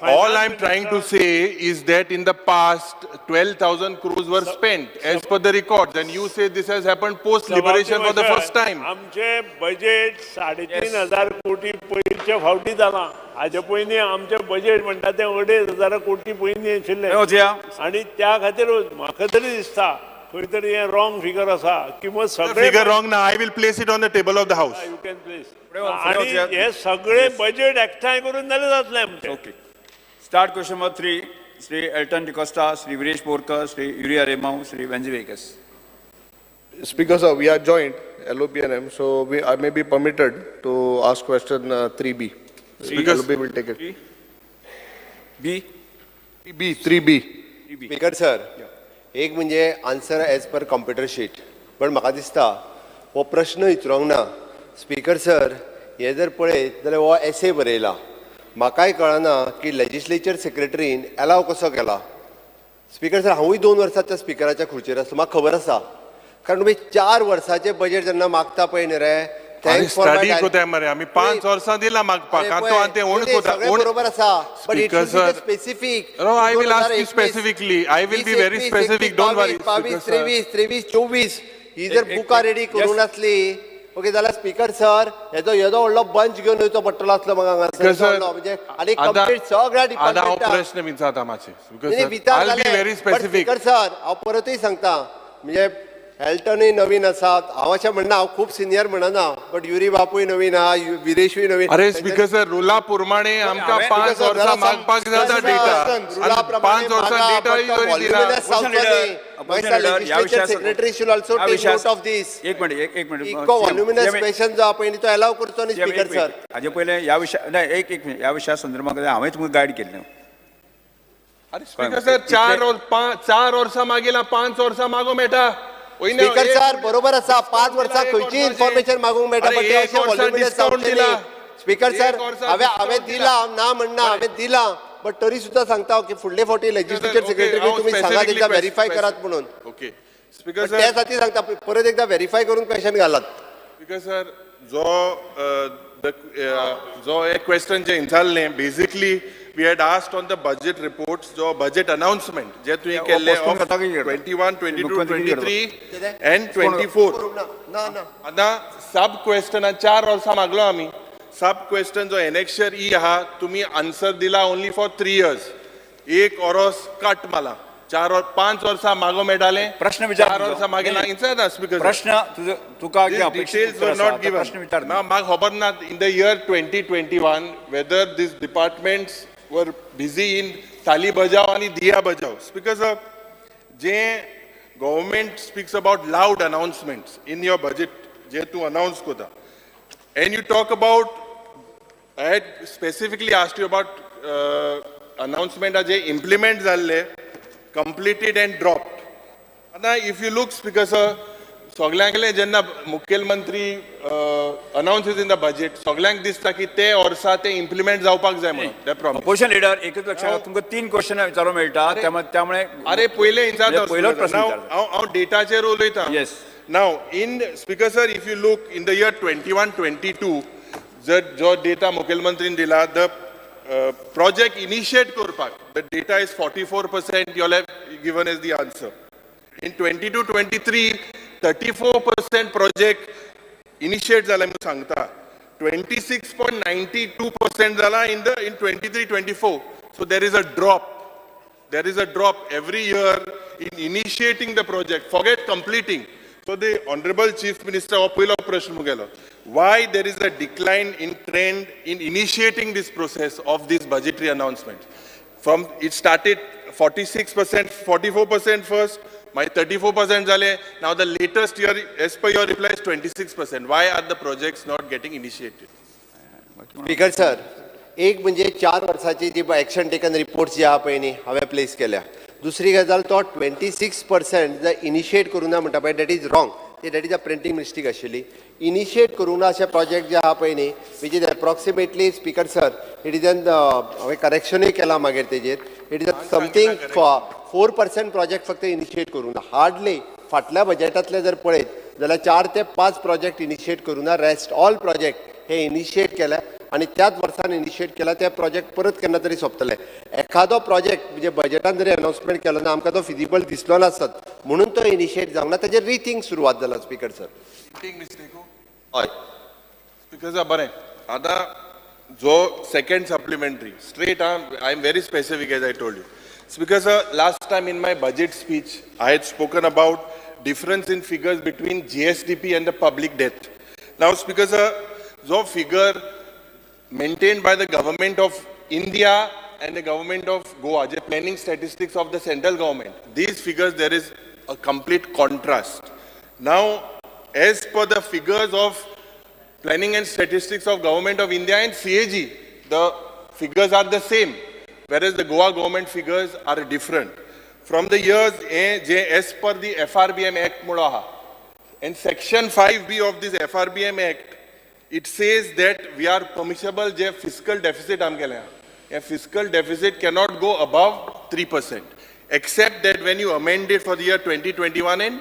All I'm trying to say is that in the past 12,000 crores were spent as per the records and you say this has happened post liberation for the first time. आमचे बजेट 3,500 कोटी पयलींच्या फावटी जाला. हाजे पयलीं आमचे बजेट म्हणटा ते 2,500 कोटी पयलीं आशिल्ले आनी त्या खातीरूच म्हाका तरी दिसता खंय तरी हे रॉंग फिगर आसा किंवा सगळे Figure wrong now. I will place it on the table of the house. You can please. आणि हे सगळे बजेट एकठांय करून जाल्यार जातले आमचे. Okay. Start question number 3. Shri Altone D'Costa, Shri Viresh Borkar, Shri Yuri Alemao, Shri Venzy Viegas. Speaker sir, we are joint LOPNM, so I may be permitted to ask question 3B. Speaker LOP will take it. B 3B. Speaker sir एक म्हणजे answer as per computer sheet पण म्हाका दिसता हो प्रश्न विचारूंक ना. Speaker sir हे जर पळयत जाल्यार हो एसे बरयला. म्हाकाय कळना की लेजिस्लेचर सेक्रेटरीन एलाव कसो केला. स्पीकर सर हांवूय 2 वर्सांच्या स्पीकराच्या खुर्चेर आसा म्हाका खबर आसा कारण तुम्ही 4 वर्साचे बजेट जेन्ना मागता पळय न्ही रे स्टडी कोताय मरे आम्ही 5 वर्सां दिला मागपाक आतां ते ओण कोता बरोबर आसा but it Speaker, should be sir. Specific. No, I will ask you specifically. I will be very specific. Don't worry. 22, 23, 24 ही जर बुकां रेडी करून आसली ओके जाल्यार स्पीकर सर हेजो व्हडलो बंच घेवन येवचो पडटलो आसलो म्हाका म्हणजे आनी कंप्लीट सगळ्या डिपार्टमेंटाक प्रश्न विचारता मातशे. विचार I'll be very specific. Speaker sir हांव परतूय सांगता म्हणजे एल्टनूय नवीन आसात हांव अशें म्हणना हांव खूब सिनियर म्हणना बट युरी बापूय नवीन आहा विरेशूय नवीन. अरे स्पीकर सर रुला प्रमाणे आमकां 5 वर्सां मागपाक जाता डेटा. 5 वर्सां data secretary should also take note of this. एक मिनिट इको व्हॉल्युमिनस क्वेश्चन जो हा पळय तो अलाव करचो न्ही स्पीकर सर. हाजे पयले ह्या विशया नाही एक मिनिट ह्या विशया संदर्भात हांवें तुमकां गायड केल्लें. अरे स्पीकर सर 4 वर्सां मागीला 5 वर्सां मागो मेळटा. स्पीकर सर बरोबर आसा 5 वर्सां खंयची इन्फॉर्मेशन मागूंक मेळटा बट ते अशें व्हॉल्युमिनस जावचें न्ही. स्पीकर सर हांवें दिला ना म्हणना हांवें दिला बट तरी सुद्दां सांगता की फुडले फावटी लेजिस्लेचर सेक्रेटरी तुमी सांगात एकदा व्हेरीफाय करात म्हणून. ओके स्पीकर त्या खातीर सांगता परत एकदा व्हेरीफाय करून क्वेश्चन घालात. स्पीकर सर जो एक क्वेश्चन जे विचारलें basically we had asked on the budget reports जो budget announcement जे तुवें केल्ले of 21, 22, 23 and 24. आतां सब क्वेश्चन 4 वर्सां मागलो आमी. सब क्वेश्चन जो एनेक्शर ई आहा तुमी आन्सर दिला ओनली फॉर 3 years. 1 वर्स कट माला 5 वर्सां मागो मेळटाले. प्रश्न विचार 4 वर्सां मागीला विचारता स्पीकर. प्रश्न तुका Details were not given. प्रश्न विचार ना म्हाका खबर ना in the year 2021 whether these departments were busy in Tali Bajao and Diya Bajao. Because जे government speaks about loud announcements in your budget, जे तू announce कोता. And you talk about, I had specifically asked you about announcement जे implement जाल्ले, completed and dropped. And if you look, Speaker sir, सगळ्यांकले जेन्ना मुखेलमंत्री अनाउन्सेस in the budget सगळ्यांक दिसता की ते वर्सा ते इम्प्लिमेंट जावपाक जाय म्हणून. ऑपोजिशन लिडर एकच लक्षात तुमकां 3 क्वेश्चन विचारूंक मेळटा त्यामुळे अरे पयले पयलोच प्रश्न हांव डेटाचेर उलयतां. Yes now in speaker sir if you look in the year 21-22 जर जो डेटा मुखेलमंत्रीन दिला द प्रोजेक्ट इनिशिएट करपाक the data is 44% you have given as the answer. In 22-23 34% project initiate जाला म्हणून सांगता. 26.92% जाला in 23-24. So there is a drop. there is a drop every year in initiating the project, forget completing. So the Honorable Chief Minister of Prashn, why there is a decline in trend in initiating this process of this budgetary announcement? From it started 46%, 44% first, my 34% jale. Now the latest year, as per your reply, is 26%. Why are the projects not getting initiated? Speaker sir, एक म्हणजे 4 वर्साची जी action taken reports जे आहा पळय न्ही हांवें place केल्या. दुसरी गजाल तो 26% जर इनिशिएट करूं ना म्हणटा पळय that is wrong. That is a printing mistake आशिल्ली. इनिशिएट करूं ना अशे प्रोजेक्ट जे आहा पळय न्ही which is approximately speaker sir it is N हांवें करेक्शनूय केलां मागीर तेजेर इट इज समथींग 4% प्रोजेक्ट फक्त इनिशिएट करूं ना. हार्डली फाटल्या बजेटांतले जर पळयत जाल्यार 4 ते 5 प्रोजेक्ट इनिशिएट करूं ना. रेस्ट ऑल प्रोजेक्ट हे इनिशिएट केले आणि त्याच वर्सान इनिशिएट केला ते प्रोजेक्ट परत केन्ना तरी सोंपतले. एखादो प्रोजेक्ट म्हणजे बजेटान जरी अनाउन्समेंट केलो ना आमकां तो फिजिबल दिसलो नासत म्हणून तो इनिशिएट जावंक ना. तेजेर रिथिंक सुरवात जाला स्पीकर सर. हय स्पीकर सर बरें. आतां जो second supplementary straight I am very specific as I told you. Speaker sir, last time in my budget speech I had spoken about difference in figures between GSDP and the public debt. Now Speaker sir, जो figure maintained by the government of India and the government of Goa, the planning statistics of the central government, these figures there is a complete contrast. Now, as per the figures of planning and statistics of government of India and CAG, the figures are the same, whereas the Goa government figures are different. From the years as per the FRBM Act Mudaha, and Section 5B of this FRBM Act, it says that we are permissible je fiscal deficit am kele. A fiscal deficit cannot go above 3%, except that when you amend it for the year 2021 and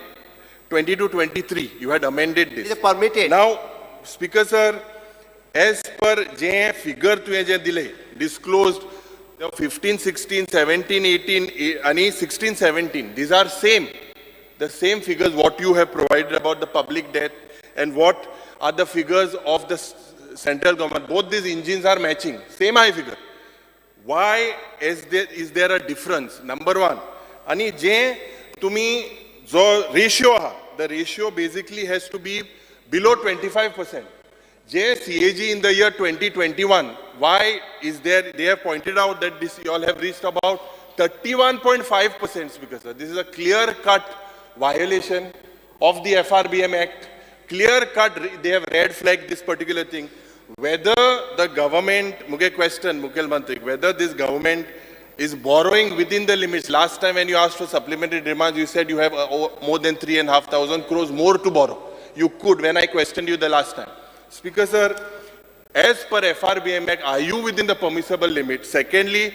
22-23, you had amended this. It is permitted. Now, Speaker sir, as per je figure tu je dile disclosed, the 15, 16, 17, 18, and 16, 17, these are same. The same figures what you have provided about the public debt and what are the figures of the central government. Both these engines are matching, same high figure. Why is there a difference? Number one, आणि जे तुम्ही जो ratio हा, the ratio basically has to be below 25%. J CAG in the year 2021, why is there? They have pointed out that this you all have reached about 31.5%, Speaker sir. This is a clear-cut violation of the FRBM Act. Clear-cut, they have red flagged this particular thing. Whether the government, Muke question, Mukhel Mantri, whether this government is borrowing within the limits. Last time when you asked for supplementary demands, you said you have more than 3,500 crores more to borrow. You could, when I questioned you the last time. Speaker sir, as per FRBM Act, are you within the permissible limit? Secondly,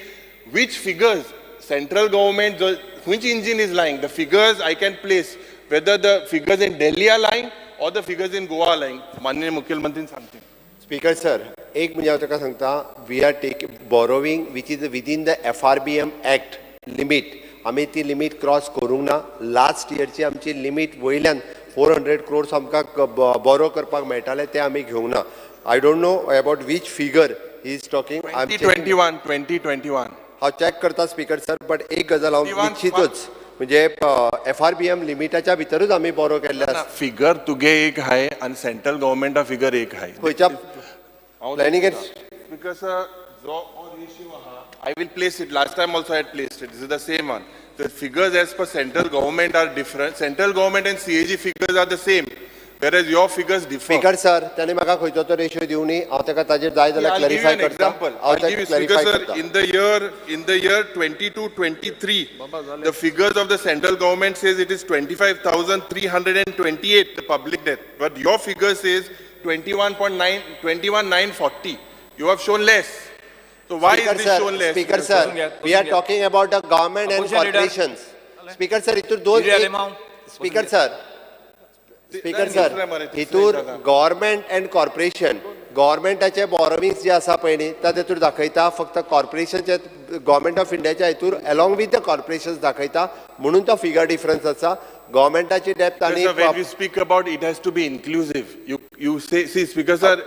which figures central government, which engine is lying? The figures I can place, whether the figures in Delhi are lying or the figures in Goa are lying. Manniya Mukhel Mantri something. Speaker sir, एक म्हणजे हांव तुका सांगता, we are taking borrowing which is within the FRBM Act limit. आमी ती limit cross करूंक ना. Last इयरची आमची limit वयल्यान 400 crores आमकां बोरो करपाक मेळटाले ते आमी घेवंक ना. I don't know about which figure he is talking. 2021. हांव चॅक करता स्पीकर सर, बट एक गजाल हांव निश्चितूच म्हणजे FRBM लिमिटाच्या भितरूच आमी बोरो केल्ले आसा. फिगर तुगे एक हाय आणि सेंट्रल गव्हर्नमेंटा फिगर एक हाय. खंयच्या प्लॅनिंग एंड Because जो ratio आहा, I will place it. Last time also I had placed it. This is the same one. The figures as per central government are different. Central government and CAG figures are the same, whereas your figures differ. Speaker sir, त्याने म्हाका खंयचो तो ratio दिवनी, हांव ताका ताजेर जाय जाल्यार clarify करता. हांव ताका क्लॅरिफाय करता. In the year 22-23, the figures of the central government says it is 25,328 the public debt, but your figure says 21,940. You have shown less. So why is this shown less? Speaker sir, we are talking about the government and corporations. Speaker sir, हितूर दोन Speaker sir, हितूर government and corporation, गव्हर्मेंटाचे बॉरोविंग्स जे आसा पळय न्ही त्या तेतूर दाखयता फक्त कॉर्पोरेशनचे government of इंडियाच्या हितूर अलॉंग विथ द कॉर्पोरेशन्स दाखयता म्हणून तो फिगर डिफरन्स आसा. गव्हर्मेंटाची डेप्थ आणि when you speak about it has to be inclusive. You say, see Speaker sir,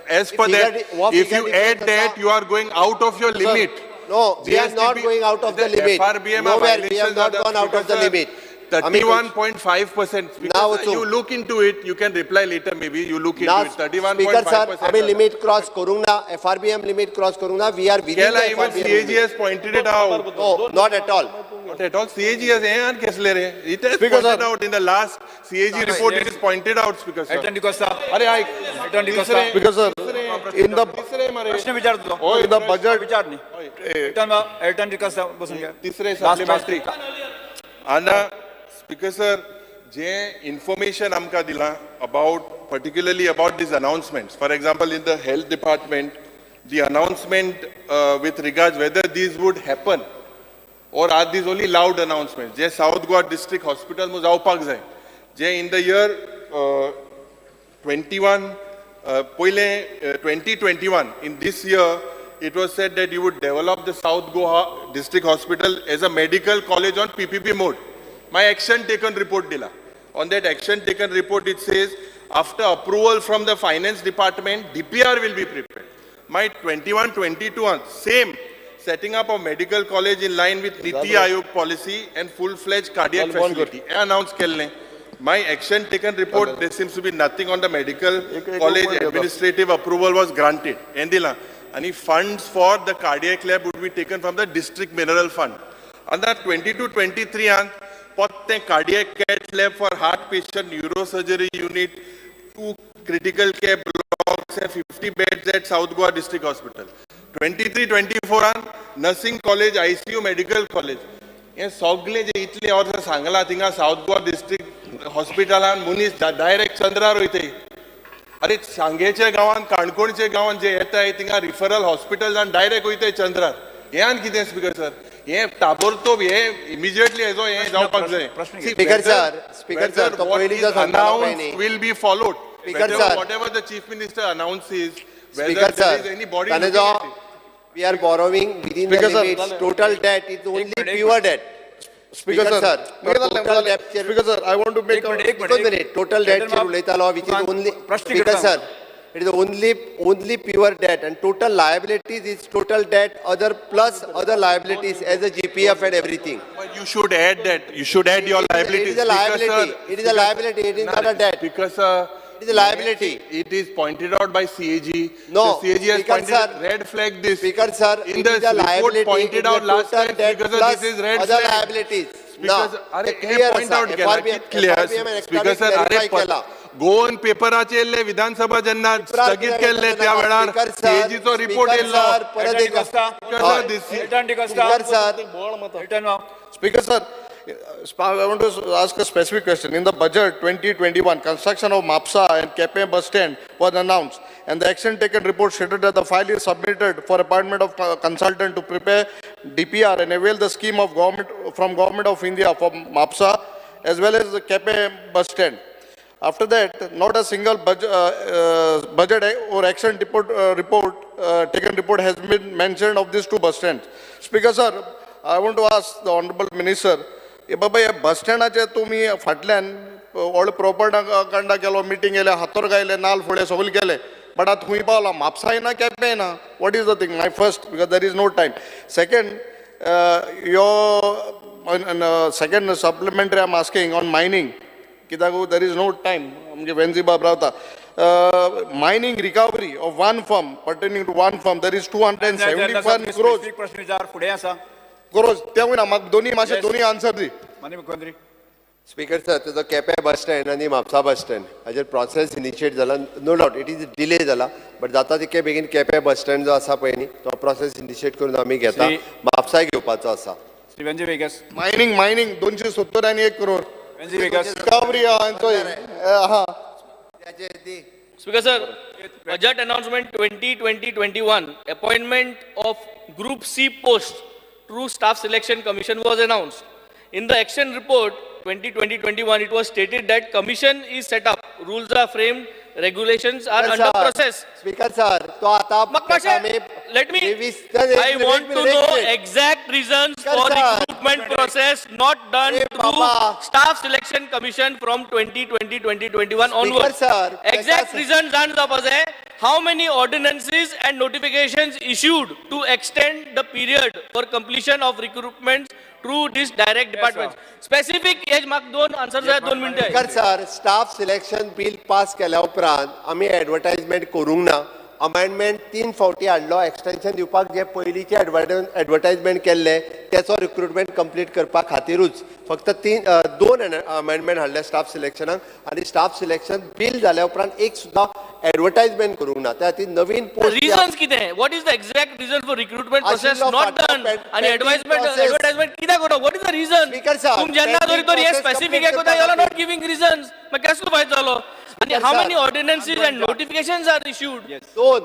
as per that, if you add that you are going out of your limit. No, we are not GSTP going out of the limit. FRBM Nowhere we have not gone out of the limit. 31.5%. Now, You look into it, you can reply later maybe, you look into Now, it, 31.5%. Speaker sir, हमें limit cross करूँगा, FRBM limit cross करूँगा, we are within Kerala, the even FRBM CAG limit. has pointed it out. No, not at all. Not at all. CAG has it has pointed out in the last CAG report, it is pointed out, Speaker sir. एटर्नी डिकोस्टा अरे आई एटर्नी D'Costa Speaker sir, in the प्रश्न विचारतो in the budget, विचार नाही attorney D'Costa बसून घ्या तिसरे Last supplementary. And Speaker sir, जे information आमका दिला about, particularly about these announcements. For example, in the health department, the announcement with regards whether these would happen or are these only loud announcements. जे South Goa District Hospital mu जावपाक जाय. जे in the year 2021, in this year, it was said that you would develop the South Goa District Hospital as a medical college on PPP mode. My action taken report dila. On that action taken report, it says, after approval from the finance department, DPR will be prepared. My 21-22, same, setting up a medical college in line with Niti Aayog policy and full-fledged cardiac facility. Announced kelne. My action taken report, there seems to be nothing on the medical college. Administrative approval was granted. Endila. And funds for the cardiac lab would be taken from the district mineral fund. And that 22-23, potte cardiac cath lab for heart patient, neurosurgery unit, 2 critical care blocks and 50 beds at South Goa District Hospital. 23-24, nursing college, ICU medical college. हे सगळे जे इतले अर्थ सांगला थिंगा south Goa district हॉस्पिटलान मनीस direct चंद्रार वयताय. अरे सांगेच्या गांवान काणकोणच्या गांवान जे येताय थिंगा रिफरल हॉस्पिटल जावन डायरेक्ट वयताय चंद्रार. हे आनी कितें स्पीकर सर? हे ताबडतोब हे इमिजिएटली हेजो हे जावपाक जाय. Speaker sir, तो पयलीं जो सांगतालो पळय न्ही. Will be followed. Speaker sir. Whatever the chief minister announces, whether Speaker there is sir, any body looking Tanejo, at it. we are borrowing within the Speaker sir, limits. Total debt is only pure debt. Speaker sir, total debt. Speaker sir, I want to make a, One minute. Total debt उलयतालो which is only. Speaker sir, it is only pure debt and total liabilities is total debt other plus other liabilities as a GPF and everything. But you should add that. You should add your liabilities. It is a liability. It is a liability. It is not a debt. Because It is a liability. it is pointed out by CAG. No, The CAG has Speaker pointed sir. red flag this. Speaker sir, In it the is a report liability. pointed It is out a last total time, debt Speaker sir, plus this is red other flag. liabilities. Because clear point out केला की clear. Speaker sir, Goan पेपराचेर विधानसभा जेन्ना स्थगीत केल्ले त्या वेळार CAG चो report येयलो. Speaker sir, I want to ask a specific question. In the budget 2021, construction of MAPSA and Kepe bus stand was announced, and the action taken report stated that the file is submitted for appointment of consultant to prepare DPR and avail the scheme of government of India for MAPSA as well as the Kepe bus stand. After that, not a single budget or action taken report has been mentioned of these 2 bus stands. Speaker sir, I want to ask the Honorable Minister, बाबा हे बस स्टँडाचे तुम्ही फाटल्यान व्हड propaganda केलो, meeting केले, हातोर गायले, नाल फुडें सगळे केले, बट आतां खूंय पावला, म्हापसाय ना, केपेंय ना. What is the thing? My first, because there is no time. Second, your second supplementary I'm asking on mining. कित्याक there is no time. आमगे वेंजी बाब रावता. Mining recovery of one firm, pertaining to one firm, there is 271 crores. प्रश्न विचार फुडें आसा. crores. तेवूय ना, म्हाका दोन्ही आन्सर दी. माननीय मुख्यमंत्री. Speaker sir, तो केपें बस स्टँड आनी म्हापसा बस स्टँड हाजेर प्रोसेस इनिशिएट जाला. No doubt it is delay जाला, बट जाता तितके बेगीन केपें बस स्टँड जो आसा पळय न्ही, तो प्रोसेस इनिशिएट करून आमी घेता. म्हापसाय घेवपाचो आसा. श्री वेंजी वेगस. मायनिंग 270 आणि 1 crore. Venzy Viegas. Recovery Speaker sir, budget announcement 2020-21, appointment of Group C post through Staff Selection Commission was announced. In the action report 2020-21, it was stated that commission is set up, rules are framed, regulations are under process. Speaker sir, तो आता Let me, I want to know exact reasons for recruitment process not done through Staff Selection Commission from 2020-2021 onwards. sir, Exact reasons जाण जावपाक जाय. how many ordinances and notifications issued to extend the period for completion of recruitment through this direct department? Specific age mark दोन answers आहे 2 मिनिटं speaker sir, staff selection bill pass केल्या उपरांत आम्ही ॲडव्हर्टायजमेंट करूंक ना. अमेंडमेंट 3 फावटी हाडलो. एक्सटेन्शन दिवपाक जे पयलींचे ॲडव्हर्टायजमेंट केल्ले त्याचो रिक्रुटमेंट कंप्लीट करपा खातीरूच फक्त 2 अमेंडमेंट हाडले स्टाफ सिलेक्शनाक. आनी स्टाफ सिलेक्शन बिल जाल्या उपरांत एक सुद्दां ॲडव्हर्टायजमेंट करूंक ना. त्या खातीर नवीन reasons कितें? What is the exact reason for recruitment process not done? आणि advertisement कित्याक करो? What is the reason? Speaker sir, तुम जेन्ना pending तरी हे process specific complete आहे you are करपा not giving reasons. मग कसलो फायदो जालो? आणि how many ordinances and notifications are issued? 2.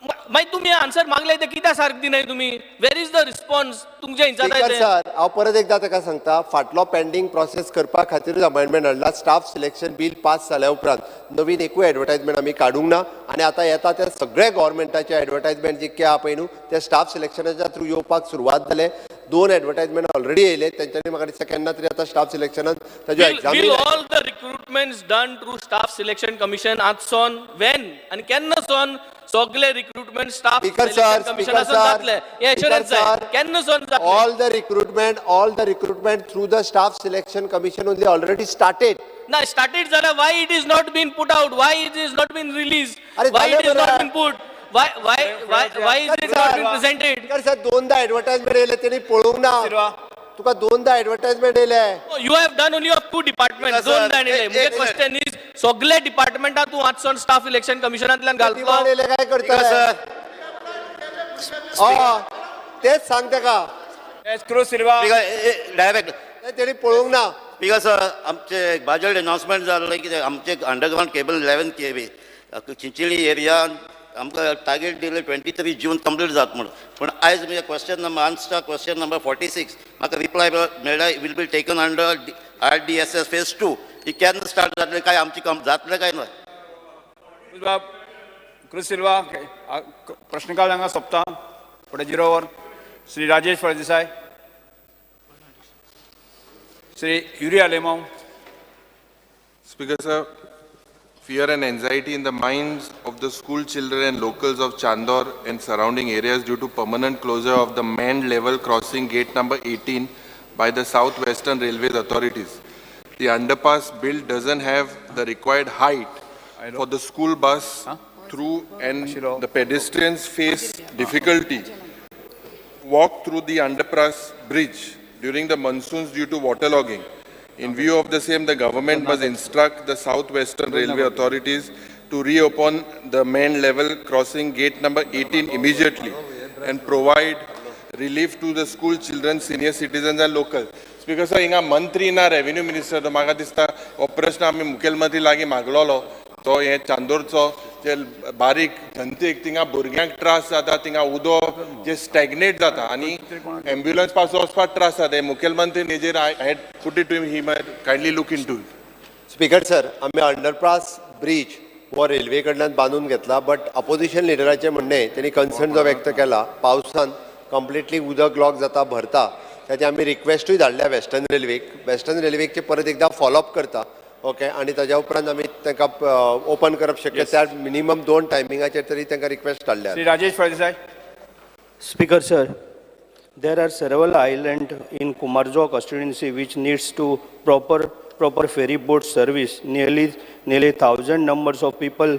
मागीर तुम्ही आन्सर मागले ते कित्याक सारक दिनाय तुम्ही? Where is the response? तुमच्या हिंसात स्पीकर आहे सर, हांव परत एकदा ताका सांगता, फाटलो पेंडींग प्रोसेस करपा खातीरूच अमेंडमेंट हाडला. स्टाफ सिलेक्शन बिल पास जाल्या उपरांत नवीन एकूय ॲडव्हर्टायजमेंट आमी काडूंक ना. आनी आतां येता ते सगळे गव्हर्मेंटाचे ॲडव्हर्टायजमेंट जितके आहा पळय न्हू ते स्टाफ सिलेक्शनाच्या थ्रू येवपाक सुरवात जाले. 2 ॲडव्हर्टायजमेंट ऑलरेडी येयले. तेंच्यांनी म्हाका दिसता केन्ना तरी आतां स्टाफ सिलेक्शनात ताज्यो एग्जामी. Will all the recruitments done through staff selection commission आजसून when आणि केन्नासून सगळे recruitment staff Speaker sir, selection कमिशनासून जातले हे एश्युरन्स Speaker जाय sir, केन्नासून जातले? all the recruitment through the staff selection commission only already started. ना started जाल्यार why it is not been put out, why it is not been released, अरे why it झालं is not बरं. been put, why is it not been presented? Speaker sir, 2दा advertisement येयले तेणी पळोवंक ना. तुका 2दा ॲडव्हर्टायजमेंट येयले. You have done only of 2 departments. दोन जाणले. मुगे क्वेश्चन इज सगळे डिपार्टमेंटा तू आजसून स्टाफ सिलेक्शन कमिशनांतल्यान घालतो. डिमांड येयले काय करता? तेच सांग ताका. क्रूज सिल्वा डायरेक्ट तेणी पळोवंक ना. स्पीकर सर, आमचे बाजल अनाउन्समेंट जाल्लें कितें आमचे अंडरग्राउंड केबल 11 kV चिंचोली एरियान आमकां टार्गेट दिले 23 जून कंप्लीट जात म्हणून. पूण आयज म्हणजे क्वेश्चन नंबर 46 म्हाका रिप्लाय मेळ्ळा will be taken under RDSS phase 2. ही केन्ना स्टार्ट जातले काय आमची जातले काय ना? क्रूज सिल्वा प्रश्नकाल हांगा सोंपता. फुडें 0 over Shri Rajesh Phaldesai, Shri Yuri Alemao. Speaker sir, fear and anxiety in the minds of the school children and locals of Chandor and surrounding areas due to permanent closure of the manned level crossing gate number 18 by the South Western Railways authorities. The underpass built doesn't have the required height for the school bus through, and the pedestrians face difficulty walk through the underpass bridge during the monsoons due to waterlogging. In view of the same, the government must instruct the South Western Railway authorities to reopen the main level crossing gate number 18 immediately and provide relief to the school children, senior citizens and locals. Speaker sir, हिंगा मंत्री ना revenue minister तो म्हाका दिसता हो प्रश्न आमी मुखेलमंत्री लागीं मागलोलो. तो हे चांदोरचो जे बारीक जनतेक थिंगा भुरग्यांक त्रास जाता, थिंगा उदो जे स्टॅग्नेट जाता आनी एम्ब्युलन्स पासून वचपाक त्रास जाता. हे मुखेलमंत्री हेजेर I had put it to he kindly look into it. Speaker sir, आम्ही अंडरपास ब्रिज हो रेल्वे कडल्यान बांदून घेतला. बट अपोजिशन लिडराचें म्हणणें त्यांनी कन्सर्न जो व्यक्त केला, पावसान कंप्लिटली उदक लॉक जाता, भरता. त्याची आमी रिक्वेस्टूय धाडल्या वेस्टर्न रेल्वेक परत एकदा फॉलोअप करता. ओके, आणि ताज्या उपरांत आमी तांकां ओपन करप शक्य. त्या मिनिमम 2 टायमिंगाचेर तरी तांकां रिक्वेस्ट धाडल्या. Shri Rajesh Phaldesai. Speaker sir, there are several islands in Kumarjo constituency which needs to proper ferry boat service. Nearly 1,000 numbers of people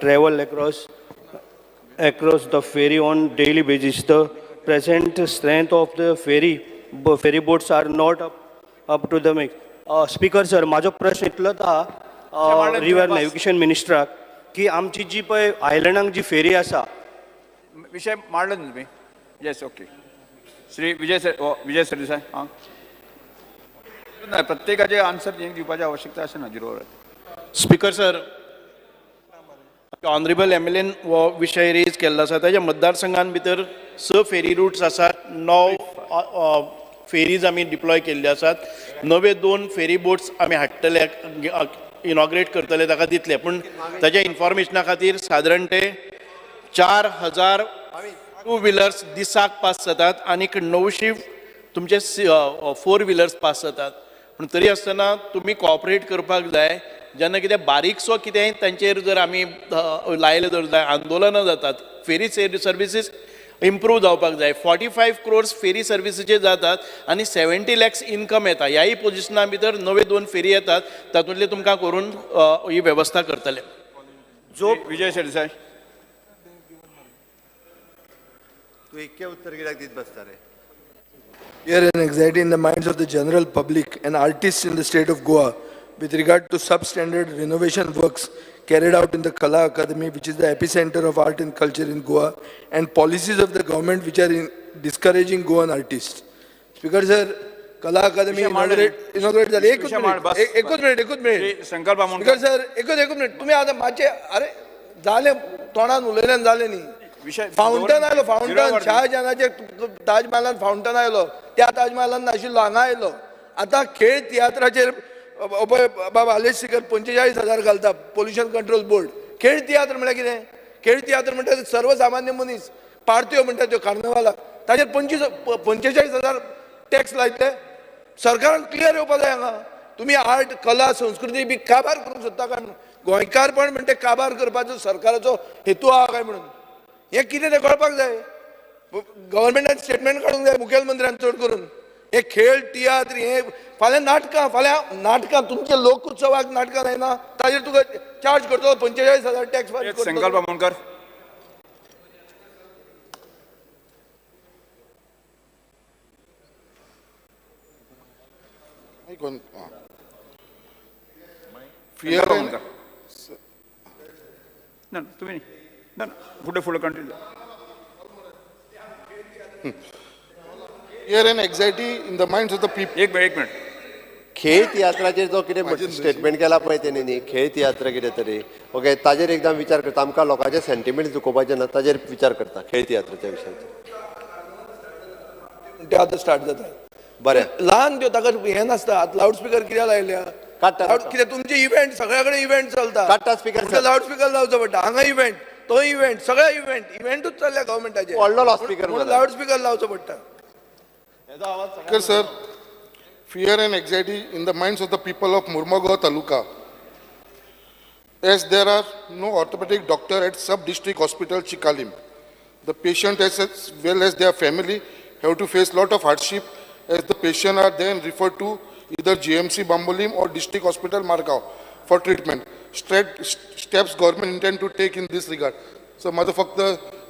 travel across the ferry on daily basis. The present strength of the ferry boats are not up to the max. Speaker sir, माझो प्रश्न इतलोच आहा river navigation मिनिस्टराक की आमची जी पळय आयलँडांक जी फेरी आसा. विषय मांडलो न्ही तुम्ही? Yes, okay. श्री विजय सरदेसाय. हां, प्रत्येकाचे आन्सर दिवपाची आवश्यकता आसना. 0 over. Speaker sir, honourable MLA हो विशय रेज केल्लो आसा. ताच्या मतदारसंघान भितर 6 फेरी रूट्स आसात. 9 फेरीज आमी डिप्लॉय केल्ले आसात. नवे 2 फेरी बोट्स आमी हाडटले, इनॉग्रेट करतले, ताका दितले. पूण ताच्या इन्फॉर्मेशना खातीर सादारण ते 4,000 2 व्हिलर्स दिसाक पास जातात आनी 900 तुमचे 4 व्हिलर्स पास जातात. पूण तरी आसतना तुमी कॉपरेट करपाक जाय. जेन्ना कितें बारीकसो कितेंय तांचेर जर आमी लायले जर आंदोलनां जातात फेरी सर्विसीस इम्प्रूव जावपाक जाय 45 crores फेरी सर्विसीचे जातात आनी 70 lakhs इनकम येता ह्याय पोजिशना भितर नवे 2 फेरी येतात तातूंतले तुमकां करून ही वेवस्था करतले जो विजय सरदेसाय तू इतके उत्तर कित्याक दीत बसता रे Fear and anxiety in the minds of the general public and artists in the state of Goa with regard to substandard renovation works carried out in the Kala Academy, which is the epicenter of art and culture in Goa, and policies of the government which are discouraging Goan artists. Speaker sir, Kala Academy inaugurate झाली. एकच minute. संकल्प Speaker sir, एकच minute. तुम्ही आता माझे अरे झाले तोंडान उलयल्यान झाले न्ही. फाउंटन आयलो फाउंटन शहाजहानाचे ताजमहालान फाउंटन आयलो त्या ताजमहालान नाशिल्लो हांगा आयलो आतां खेळ तियात्राचेर बाबा हालेश सिकर 45,000 घालता पोल्युशन कंट्रोल बोर्ड खेळ तियात्र म्हळ्यार कितें खेळ तियात्र म्हणटा सर्वसामान्य मनीस पार्ट्यो म्हणटा त्यो कार्नवालाक ताचेर 45,000 टॅक्स लायतले सरकारान क्लियर येवपाक जाय हांगा तुमी आर्ट कला संस्कृती बी काबार करूंक सोदता काय गोंयकारपण म्हणटा काबार करपाचो सरकाराचो हेतू आहा काय म्हणून हे कितें तें कळपाक जाय गव्हर्मेंटान स्टेटमेंट काडूंक जाय मुखेलमंत्र्यान चड करून हे खेळ तियात्र हे फाल्यां नाटकां तुमचे लोक उत्सवाक नाटकां जायना ताजेर तुका चार्ज करतलो 45,000 टॅक्स संकल्प आमोणकर Fear ना तुम्ही ना पुढे continue fear and anxiety in the minds of the people. एक मिनिट खेळ तियात्राचेर जो कितें स्टेटमेंट केला पळय तेणी न्ही खेळ तियात्र कितें तरी ओके ताजेर एकदम विचार करता आमकां लोकांचे सेंटिमेंट दुखोवपाचे ना ताजेर विचार करता खेळ तियात्राच्या विशयाचेर ते आतां स्टार्ट जाता बरें ल्हान त्यो ताका हें नासता आतां लावड स्पिकर कित्याक लायल्या कितें तुमचे इव्हेंट सगळ्या कडेन इव्हेंट चलता काडटा स्पिकर लावड स्पिकर लावचो पडटा हांगा इव्हेंट तो इव्हेंट सगळे इव्हेंटूच चल्ल्या गव्हर्मेंटाचे व्हडलो लावड स्पिकर लावड स्पिकर लावचो पडटा Speaker sir, fear and anxiety in the minds of the people of Murmagaon Taluka. As there are no orthopedic doctor at sub-district hospital Chikalim, the patient as well as their family have to face lot of hardship as the patient are then referred to either GMC Bambolim or district hospital Margao for treatment. Steps government intend to take in this regard. So माझं फक्त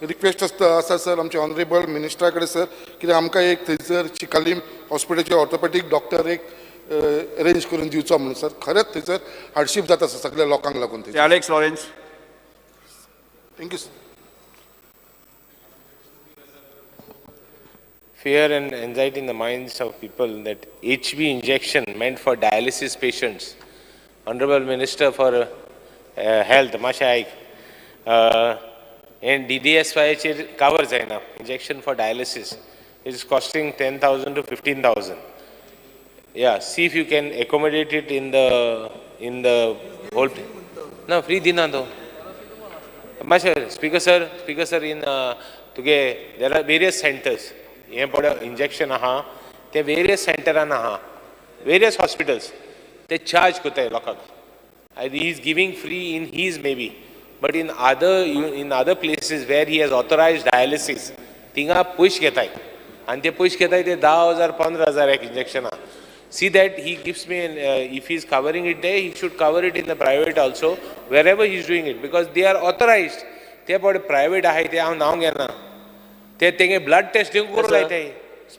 request आसा sir आमचे honourable मिनिस्टरा कडेन sir कित्याक आमकां एक थंयसर चिकालीम हॉस्पिटलचे ऑर्थोपॅडीक डॉक्टर एक अरेंज करून दिवचो म्हणून सर खरेंच थंयसर हार्डशीप जाता सर सगळ्या लोकांक लागून Alex Lawrence thank you sir Fear and anxiety in the minds of people that HB injection meant for dialysis patients. Honorable Minister for Health, Masha Aik, and DDSY cover जायना injection for dialysis. It is costing 10,000 to 15,000. Yeah, see if you can accommodate it in the whole. No, free dina do. Masha, speaker sir in there are various centers. हे पडे injection आहा ते various सेंटरान आहा various hospitals ते charge कोताय लोकांक he is giving free in his may be but in other places where he has authorised dialysis थिंगा पयशे घेताय आनी ते पयशे घेताय ते 10,000 15,000 एक इंजेक्शन आहा see that he gives me if he is covering it they he should cover it in the private also wherever he is doing it because they are authorised ते पडे प्रायवेट आहाय ते हांव नांव घेना ते तेंगे ब्लड टेस्ट दिवंक करूं लायताय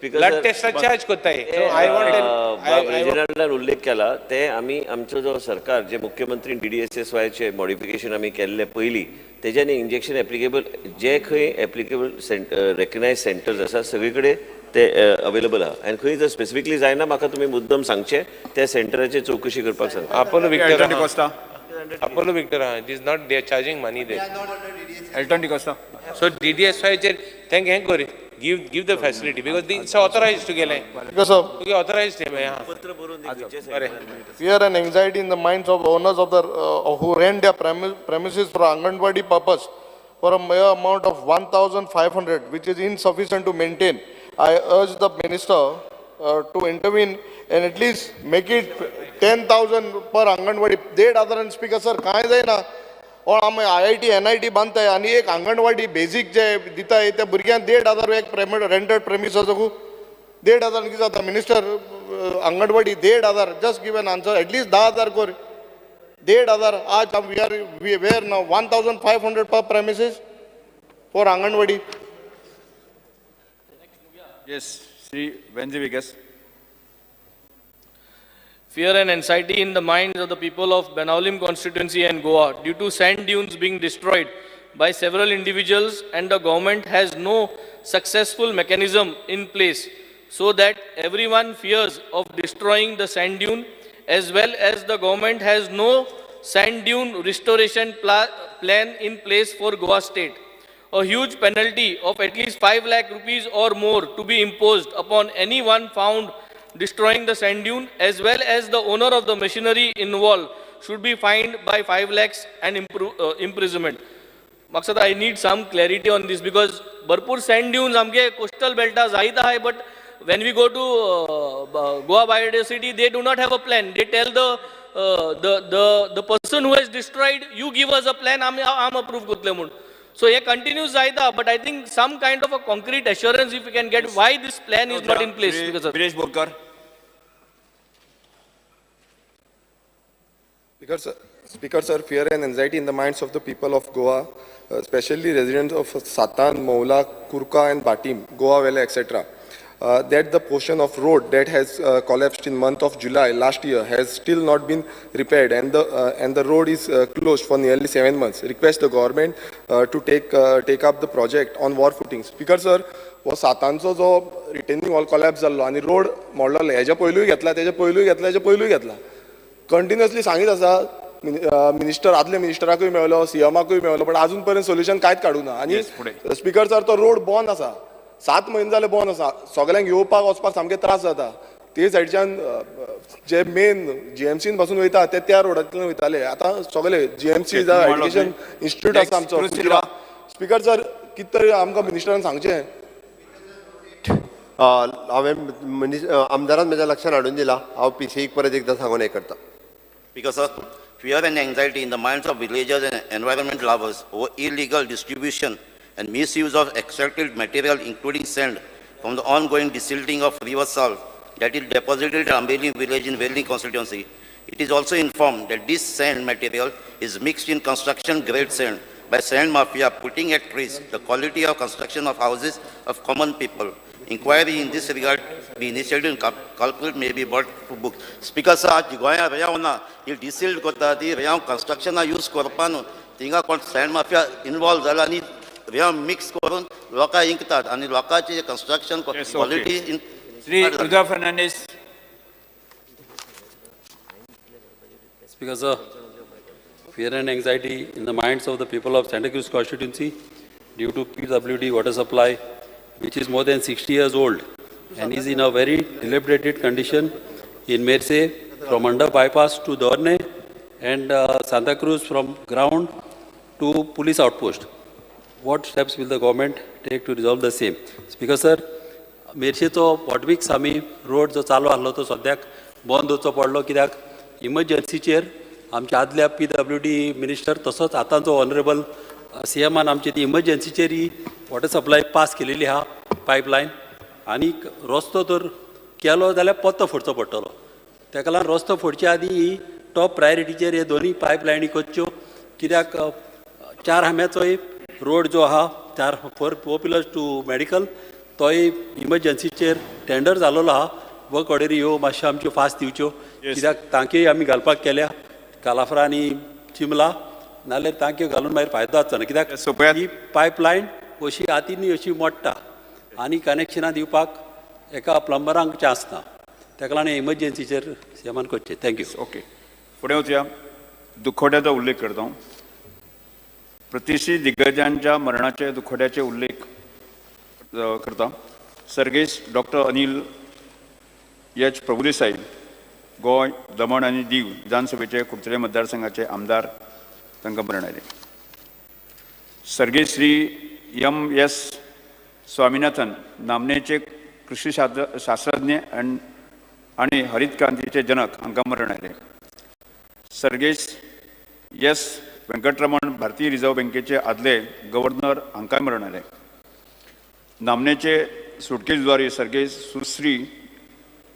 ब्लड टेस्ट चार्ज कोत्ताय सो आय वॉन्ट उल्लेख केला ते आमी आमचो जो सरकार जे मुख्यमंत्री DDSSY चे मॉडिफिकेशन आमी केल्ले पयलीं तेज्यानी इंजेक्शन एप्लिकेबल जे खंय एप्लिकेबल रेकग्नायज सेंटर्स आसा सगळे कडेन ते अवेलेबल आहा आनी खंय जर स्पेसिफिकली जायना म्हाका तुमी मुद्दम सांगचे त्या सेंटराची चवकशी करपाक सांगता Apollo Victor it is not they are charging money they Elton D'Costa so DDSY चे थँक हें कर give the facility because it's authorized to गेले because of to authorized है fear and anxiety in the minds of owners of the who rent their premises for Anganwadi purpose for a mere amount of 1,500 which is insufficient to maintain. I urge the minister to intervene and at least make it 10,000 per anganwadi 1,500 speaker sir काय जायना और आमी IIT NIT बांधताय आणि एक anganwadi basic जे दिताय त्या भुरग्यांक 1,500 एक रेंटेड प्रेमिसाचो 1,500 कितें जाता minister anganwadi 1,500 just give an answer at least 10,000 कर 1,500 as we were now 1,500 per premises for anganwadi. Yes, Sri Venzi Vigas. Fear and anxiety in the minds of the people of Benaulim constituency and Goa due to sand dunes being destroyed by several individuals, and the government has no successful mechanism in place, so that everyone fears of destroying the sand dune, as well as the government has no sand dune restoration plan in place for Goa state. A huge penalty of at least 5 lakh rupees or more to be imposed upon anyone found destroying the sand dune, as well as the owner of the machinery involved should be fined by 5 lakhs and imprisonment. Maksad, I need some clarity on this because Barpur sand dunes amke coastal belta zaida hai, but when we go to Goa Biodiversity, they do not have a plan. They tell the person who has destroyed, you give us a plan, am approve kutle mun. So it continues zaida, but I think some kind of a concrete assurance if we can get why this plan is not in place. Viresh Borkar. Speaker sir, fear and anxiety in the minds of the people of Goa, especially residents of Satan, Maula, Kurka and Batim, Goa Valley, etc. That the portion of road that has collapsed in month of July last year has still not been repaired, and the road is closed for nearly 7 months. Request the government to take up the project on war footing. Speaker sir, वो सातांचो जो retaining wall collapse जाल्लो आनी road मोडलो हेच्या पयलूय घेतला तेच्या पयलूय घेतला continuously सांगीत आसा मिनिस्टर आदले मिनिस्टराकूय मेळलो CMाकूय मेळलो पण अजून पर्यंत सोल्युशन कांयच काडूना आनी स्पीकर सर तो रोड बंद आसा 7 म्हयने जाले बंद आसा सगळ्यांक येवपाक वचपाक सामके त्रास जाता ते सायडीच्यान जे मेन GMCन पासून वयता ते त्या रोडांतल्यान वयताले आतां सगळे GMC एज्युकेशन इन्स्टिट्यूट आसा आमचो स्पीकर सर कितें तरी आमकां मिनिस्टरान सांगचें हांवें आमदारान म्हज्या लक्षांत हाडून दिला हांव PCक परत एकदां सांगून हें करता Because of fear and anxiety in the minds of villagers and environment lovers over illegal distribution and misuse of extracted material including sand from the ongoing desilting of river salt that is deposited at Ambeli village in Velling constituency. It is also informed that this sand material is mixed in construction grade sand by sand mafia, putting at risk the quality of construction of houses of common people. Inquiry in this regard be initiated and culprit may be brought to book. Speaker sir, आज गोंया रेंव ना ही डिसिल्ड करता ती रेंव कंस्ट्रक्शना use करपा न्हू थिंगा कोण सॅन्ड माफिया इन्वॉल्व जाला आनी रेंव मिक्स करून लोकांक इंकतात आनी लोकांची construction quality Sri Uda Fernandez. Speaker sir, fear and anxiety in the minds of the people of Santa Cruz constituency due to PWD water supply, which is more than 60 years old and is in a very dilapidated condition in Merse from under bypass to Dorne and Santa Cruz from ground to police outpost. What steps will the government take to resolve the same? Speaker sir, मेर्शेचो वॉटविक्स आमी road जो चालू आसलो तो सद्याक बंद वचचो पडलो कित्याक इमर्जन्सीचेर आमच्या आदल्या PWD मिनिस्टर तसोच आतांचो ऑनरेबल CMान आमची ती इमर्जन्सीचेर ही वॉटर सप्लाय पास केलेली आहा पायपलायन आनी रस्तो तर केलो जाल्यार पत्तो फोडचो पडटलो तेका लागून रस्तो फोडच्या आदी ही टॉप प्रायोरिटीचेर हे दोनूय पायपलायनी करच्यो कित्याक 4 हांब्याचोय रोड जो आहा 4 पिलर्स टू मेडिकल तोय इमर्जन्सीचेर टेंडर जाल्लो आहा वर्क ऑर्डरी ह्यो मातश्यो आमच्यो फास्ट दिवच्यो कित्याक तांक्योय आमी घालपाक केल्या कालाफ्रा आनी चिमला नाल्यार तांक्यो घालून मागीर फायदो जावचो ना कित्याक ही पायपलायन अशी हातींनी अशी मोडटा आनी कनेक्शनां दिवपाक एका प्लंबरांक चान्स ना तेका लागून इमर्जन्सीचेर CMान करचें थँक्यू ओके फुडें वचया दुखोड्याचो उल्लेख करता प्रतिष्ठीत दिग्गजांच्या मरणाचे दुखोड्याचे उल्लेख करता सर्गेस डॉक्टर अनिल H. प्रभुदेसाई गोंय दमण आनी दीव विधानसभेचे कुडचडे मतदारसंघाचे आमदार तांकां मरण आयलें सर्गेस श्री M.S. स्वामिनाथन नामनेचे कृषी शास्त्रज्ञ आणि हरित क्रांतीचे जनक हांकां मरण आयलें. सर्गेश एस वेंकटरमण भारतीय रिझर्व्ह बँकेचे आदले गव्हर्नर हांकांय मरण आयलें. नामनेचे सुटके जुवारी सर्गेश सुश्री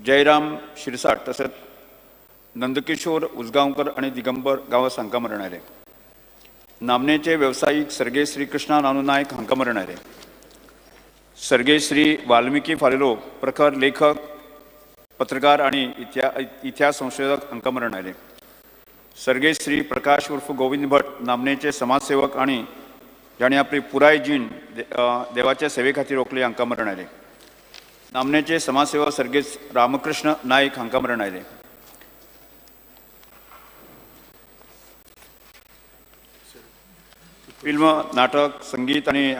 जयराम शिरसाट तसेच नंदकिशोर उजगांवकर आणि दिगंबर गांवस हांकां मरण आयलें. नामनेचे वेवसायीक सर्गेश श्री कृष्णा नानू नायक हांकां मरण आयलें. सर्गेश श्री वाल्मिकी फालेलो प्रखर लेखक, पत्रकार आणि इतिहास संशोधक हांकां मरण आयलें. सर्गेश श्री प्रकाश उर्फ गोविंद भट नामनेचे समाजसेवक आणि जाणें आपली पुराय जीण देवाच्या सेवे खातीर ओंपली हांकां मरण आयलें. नामनेचे समाजसेवक सर्गेश रामकृष्ण नायक हांकां मरण आयलें. फिल्म, नाटक, संगीत आणि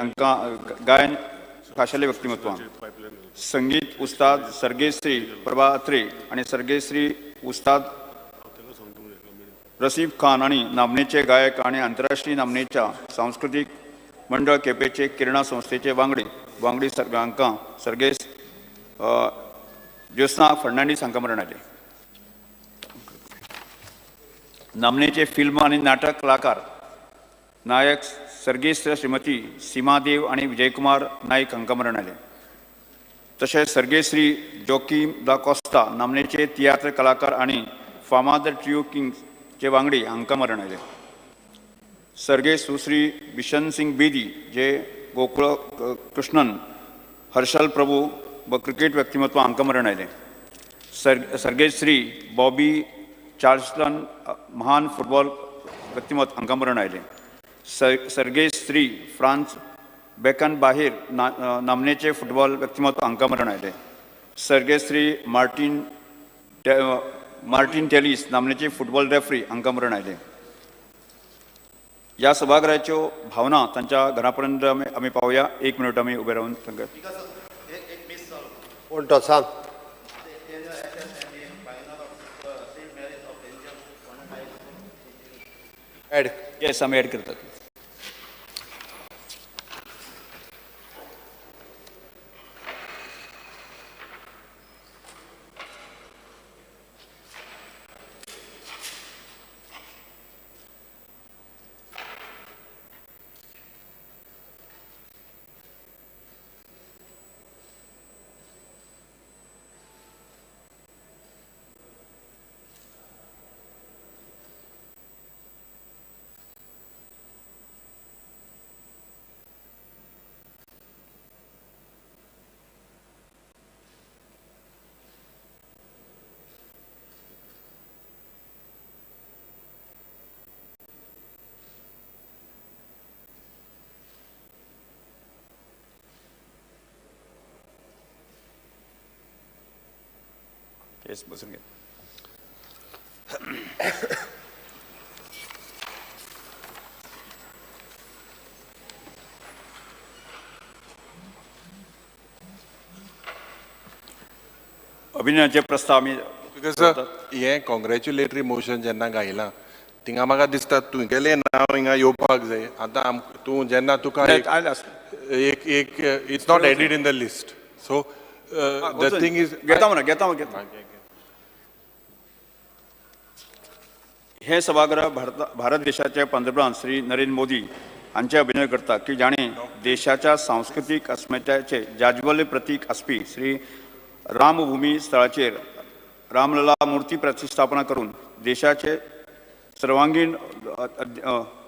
गायन खाशेले व्यक्तिमत्वां. संगीत उस्ताद सर्गेश श्री प्रभा अत्रे आणि सर्गेश श्री उस्ताद रसीफ खान आणि नामनेचे गायक आणि आंतरराष्ट्रीय नामनेच्या सांस्कृतिक मंडळ केपेचे किरणा संस्थेचे वांगडी हांकां सर्गेश ज्योत्स्ना फर्नांडीस हांकां मरण आयलें. नामनेचे फिल्म आणि नाटक कलाकार नायक सर्गेश श्रीमती सीमादेव आणि विजयकुमार नायक हांकां मरण आयलें. तशेंच सर्गेश श्री जोकीम दा कोस्ता नामनेचे तियात्र कलाकार आणि फामाद ट्रिओ किंग्सचे वांगडी हांकां मरण आयलें. सर्गेश सुश्री बिशन सिंग बेदी जे गोकुळ कृष्णन, हर्षल प्रभू व क्रिकेट व्यक्तिमत्व हांकां मरण आयलें. सर्गेश श्री बॉबी चार्ल्सटन महान फुटबॉल व्यक्तिमत्व हांकां मरण आयलें. सर्गेश श्री फ्रांस बेकन बाहेर नामनेचे फुटबॉल व्यक्तिमत्व हांकां मरण आयलें. सर्गेश श्री मार्टिन टेलिस नामनेचे फुटबॉल रेफरी हांकां मरण आयलें. ह्या सभागृहाच्यो भावना तांच्या घरापर्यंत आमी पावया. 1 मिनट आमी उबे रावन तांकां कोण तो सांग. ऍड येस आमी ऍड करतात. येस बसून घ्या. अभिनयाचे प्रस्ताव आमी हे कॉंग्रॅच्युलेटरी मोशन जेन्ना गायलां थिंगा म्हाका दिसता तुगेलें नांव हिंगा येवपाक जाय. आतां तूं जेन्ना तुका एक it's not added in the list. So the thing is घेता. हे सभागृह भारत देशाचे पंतप्रधान श्री नरेंद्र मोदी हांचे अभिनय करता की जाणें देशाच्या सांस्कृतिक अस्मितायेचे जाज्वल्य प्रतीक आसपी श्री रामभूमी स्थळाचेर रामलला मूर्ती प्रतिस्थापना करून देशाचे सर्वांगीण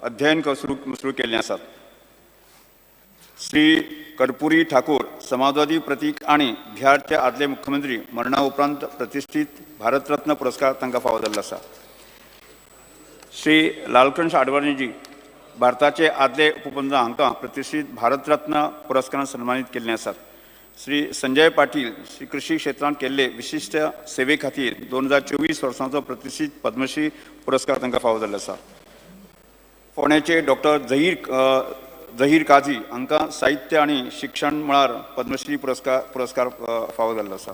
अध्ययन सुरू केल्लें आसा. श्री कर्पुरी ठाकूर समाजवादी प्रतीक आणि बिहारचे आदले मुख्यमंत्री मरणा उपरांत प्रतिष्ठीत भारतरत्न पुरस्कार तांकां फावो जाल्लो आसा. श्री लालकृष्ण आडवाणीजी भारताचे आदले उपप्रधान हांकां प्रतिष्ठीत भारतरत्न पुरस्कारान सन्मानीत केल्ले आसात. श्री संजय पाटील श्री कृषी क्षेत्रांत केल्ले विशिश्ट सेवे खातीर 2024 वर्साचो प्रतिष्ठीत पद्मश्री पुरस्कार तांकां फावो जाल्लो आसा. फोंड्याचे डॉक्टर झहीर काझी हांकां साहित्य आनी शिक्षण मळार पद्मश्री पुरस्कार फावो जाल्लो आसा.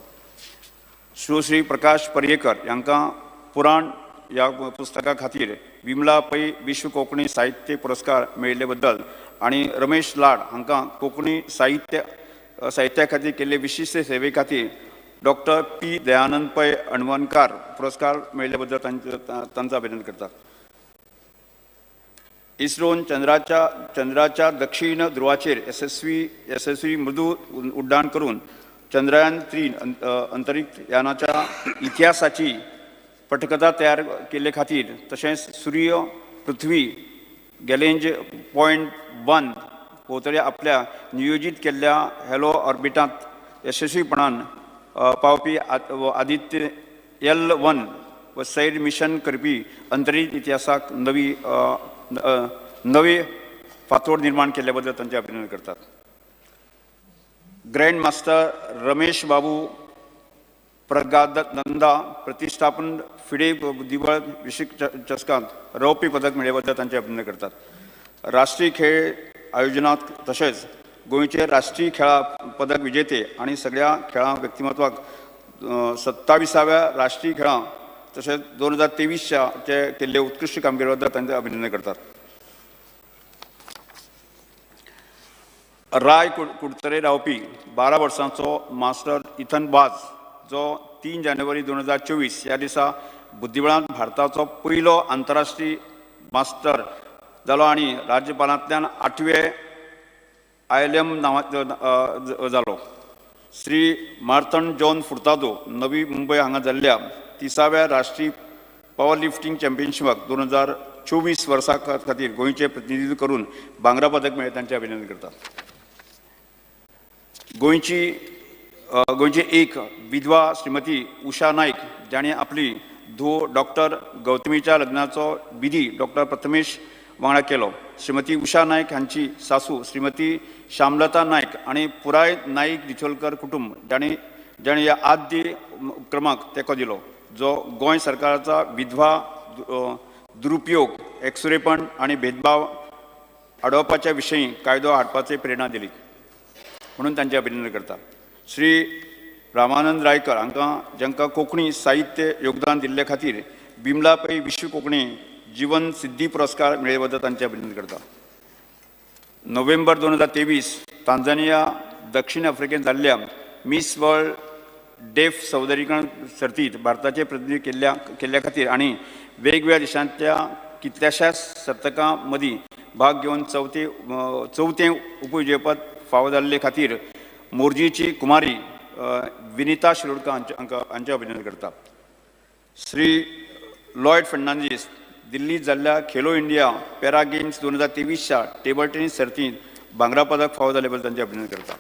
श्री प्रकाश पर्येकर हांकां पुराण ह्या पुस्तका खातीर विमला पै विश्व कोंकणी साहित्य पुरस्कार मेळिल्ले बद्दल आणि रमेश लाड हांकां कोंकणी साहित्य साहित्या खातीर केल्ले विशिश्ट सेवे खातीर डॉक्टर पी दयानंद पै अणवणकार पुरस्कार मेळिल्ले बद्दल तांचं अभिनंदन करता. इस्रोन चंद्राच्या दक्षिण ध्रुवाचेर यशस्वी मृदू उड्डाण करून चंद्रयान-3 अंतरीक्ष यानाच्या इतिहासाची पटकथा तयार केल्ले खातीर तशेंच सूर्य पृथ्वी गॅलेंज .1 भोंवतणी आपल्या नियोजीत केल्ल्या हॅलो ऑर्बिटांत यशस्वीपणान पावपी आदित्य L1 व सैर मिशन करपी अंतरीक्ष इतिहासाक नवी फातोड निर्माण केल्ले बद्दल तांचे अभिनंदन करतात. ग्रँड मास्टर रमेश बाबू प्रगानंदा प्रतिष्ठापन फिडे बुद्धिबळ विश्व चषकांत रौप्य पदक मेळ्ळे बद्दल तांचे अभिनंदन करतात. राष्ट्रीय खेळ आयोजनात तशेंच गोंयचे राष्ट्रीय खेळा पदक विजेते आणि सगळ्या खेळा व्यक्तिमत्वाक 27व्या राष्ट्रीय खेळां तशेंच 2023च्या केल्ले उत्कृश्ट कामगिरी बद्दल तांचे अभिनंदन करतात. राय कुडतरे रावपी 12 वर्सांचो मास्टर इथन बाज जो 3 जानेवारी 2024 ह्या दिसा बुद्धिबळांत भारताचो पयलो आंतरराष्ट्रीय मास्टर जालो आनी राज्यपालांतल्यान 8वें ILM नांवाचो जालो. श्री मार्थन जॉन फुर्तादो नवी मुंबय हांगा जाल्ल्या 30व्या राष्ट्रीय पॉवर लिफ्टिंग चॅम्पियनशिपाक 2024 वर्सा खातीर गोंयचें प्रतिनिधित्व करून भांगरा पदक मेळ्ळे तांचे अभिनंदन करता. गोंयची एक विधवा श्रीमती उषा नायक जाणें आपली धूव डॉक्टर गौतमीच्या लग्नाचो विधी डॉक्टर प्रथमेश वांगडा केलो. श्रीमती उषा नायक हांची सासू श्रीमती श्यामलता नायक आनी पुराय नाईक दिचोलकर कुटुंब जाणें ह्या आद्य उपक्रमाक तेंको दिलो जो गोंय सरकाराचा विधवा दुरुपयोग एकसुरेपण आनी भेदभाव आडोवपाच्या विशयी कायदो हाडपाची प्रेरणा दिली म्हणून तांचे अभिनंदन करता. श्री रामानंद रायकर हांकां जांकां कोंकणी साहित्य योगदान दिल्ले खातीर बिमला पै विश्व कोंकणी जीवन सिद्धी पुरस्कार मेळ्ळे बद्दल तांचे अभिनंदन करता. नोव्हेंबर 2023 तांझानिया दक्षिण आफ्रिकेंत जाल्ल्या मिस वर्ल्ड डेफ सौंदर्यीकरण सर्तींत भारताचे प्रतिनिधित्व केल्ल्या खातीर आनी वेगवेगळ्या देशांतल्या कितल्याशाच सर्तकां मदीं भाग घेवन चवथें उपविजेतेपद फावो जाल्ले खातीर मोरजीची कुमारी विनिता शिरोडकर हांचे अभिनंदन करता. श्री लॉयड फर्नांडीस दिल्लीत जाल्ल्या खेलो इंडिया पॅरा गेम्स 2023च्या टेबल टेनीस सर्तींत भांगरा पदक फावो जाल्ले बद्दल तांचे अभिनंदन करता.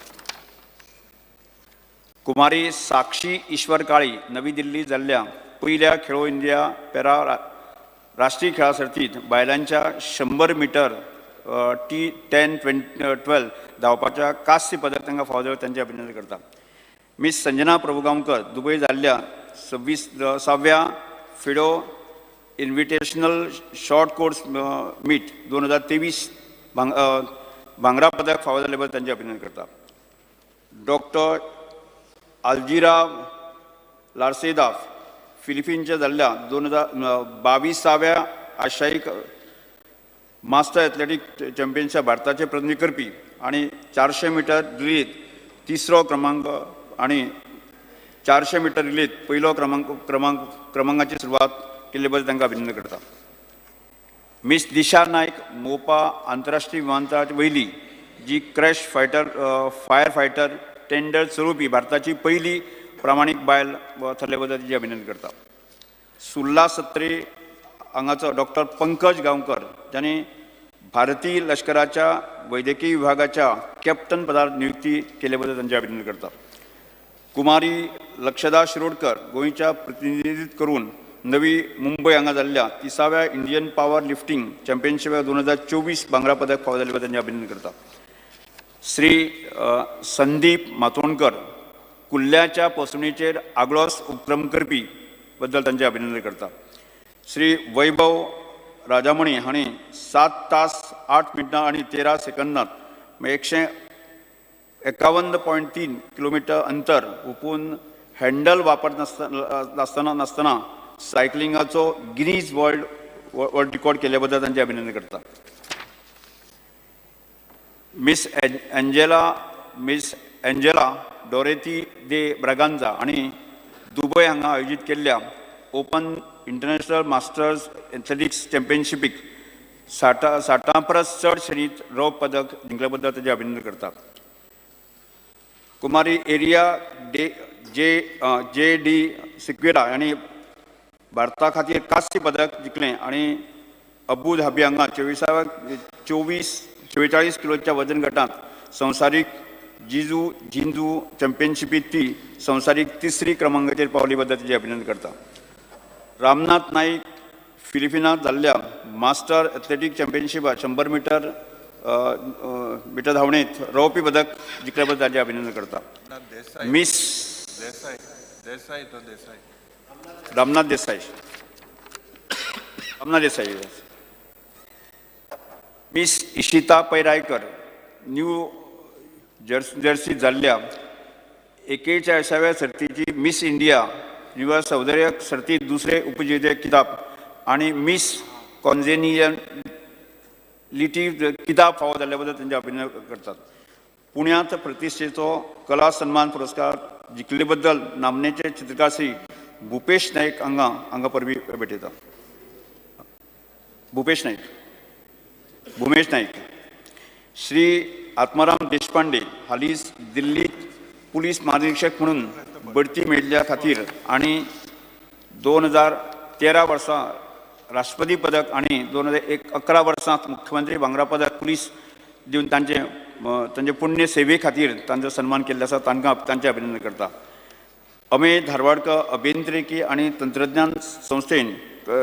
कुमारी साक्षी ईश्वर काळी नवी दिल्लीत जाल्ल्या पयल्या खेलो इंडिया पॅरा राष्ट्रीय खेळा सर्तींत बायलांच्या 100 मीटर T10-12 धांवपाच्या कांस्य पदक तांकां फावो जाल्ले तांचे अभिनंदन करता. मिस संजना प्रभुगांवकर दुबय जाल्ल्या 26व्या फिडो इन्व्हिटेशनल शॉर्ट कोर्स मीट 2023 भांगरा पदक फावो जाल्ले बद्दल तांचे अभिनंदन करता. डॉक्टर आल्जिरा लार्सेदा फिलिपिन्सच्या जाल्ल्या 2022व्या आशियाई मास्टर एथलेटीक चॅम्पियनशिप भारताचे प्रतिनिधी करपी आनी 400 मीटर रिलेंत तिसरो क्रमांक आनी 400 मीटर रिलेंत पयलो क्रमांकाची सुरवात केल्ले बद्दल तांकां अभिनंदन करता. मिस दिशा नायक मोपा आंतरराष्ट्रीय विमानतळाच्या वयली जी क्रॅश फायर फायटर टेंडर चलोवपी भारताची पयली प्रामाणीक बायल थरले बद्दल तिचे अभिनंदन करता. सुर्ला सत्रे हांगाचो डॉक्टर पंकज गांवकर जाणें भारतीय लश्कराच्या वैद्यकीय विभागाच्या कॅप्टन पदार नियुक्ती केले बद्दल तांचे अभिनंदन करता. कुमारी लक्षदा शिरोडकर गोंयच्या प्रतिनिधित्व करून नवी मुंबय हांगा जाल्ल्या 30व्या इंडियन पॉवर लिफ्टिंग चॅम्पियनशिपाक 2024 भांगरा पदक फावो जाल्ले बद्दल तांचे अभिनंदन करता. श्री संदीप मातोंडकर कुल्ल्याच्या पसणीचेर आगळोच उपक्रम करपी बद्दल तांचे अभिनंदन करता. श्री वैभव राजामणी हांणी 7 तास 8 मिनटां आनी 13 सेकंदांत 151.3 किलोमीटर अंतर हुपून हँडल वापरनासतना सायकलिंगाचो गिनीज वर्ल्ड रिकॉर्ड केले बद्दल तांचे अभिनंदन करता. मिस एंजेला डोरेथी दे ब्रागांजा आणि दुबय हांगा आयोजीत केल्ल्या ओपन इंटरनॅशनल मास्टर्स एथलेटिक्स चॅम्पियनशिपीक 60 परस चड श्रेणीत रौप्य पदक जिंकल्या बद्दल ताचे अभिनंदन करता. कुमारी एरिया जे डी सिक्वेरा यांनी भारता खातीर कांस्य पदक जिंकलें आणि अबू धाबी हांगा 44 किलोच्या वजन गटांत संवसारीक जिंजू चॅम्पियनशिपीत ती संवसारीक 3री क्रमांकाचेर पावली बद्दल ताचे अभिनंदन करता. रामनाथ नाईक फिलिपिनांत जाल्ल्या मास्टर एथलेटीक चॅम्पियनशिपात 100 मीटर धांवणेंत रौप्य पदक जिंकल्या बद्दल ताचे अभिनंदन करता. Miss Ramnath Desai miss Ishita Pairaikar New Jersey जाल्ल्या 41व्या सर्तीची मिस इंडिया युवा सौंदर्य सर्तीत दुसरे उपविजेते किताब आणि मिस कॉन्जेनियलिटी किताब फावो जाल्ल्या बद्दल तांचे अभिनंदन करतात. पुण्यात प्रतिश्ठेचो कला सन्मान पुरस्कार जिखले बद्दल नामनेचे चित्रकार श्री भूपेश नाईक हांगा परबीं भेटयता. भूमेश नाईक श्री आत्माराम देशपांडे हालींच दिल्लीत पुलीस महानिरीक्षक म्हणून बढती मेळिल्ल्या खातीर आणि 2013 वर्सा राष्ट्रपती पदक आणि 2011 वर्सांत मुख्यमंत्री भांगरा पदक पुलीस दिवन तांचे पुण्य सेवे खातीर तांचो सन्मान केल्लो आसा. तांचे अभिनंदन करता. अमेय धारवाडकर अभियांत्रिकी आणि तंत्रज्ञान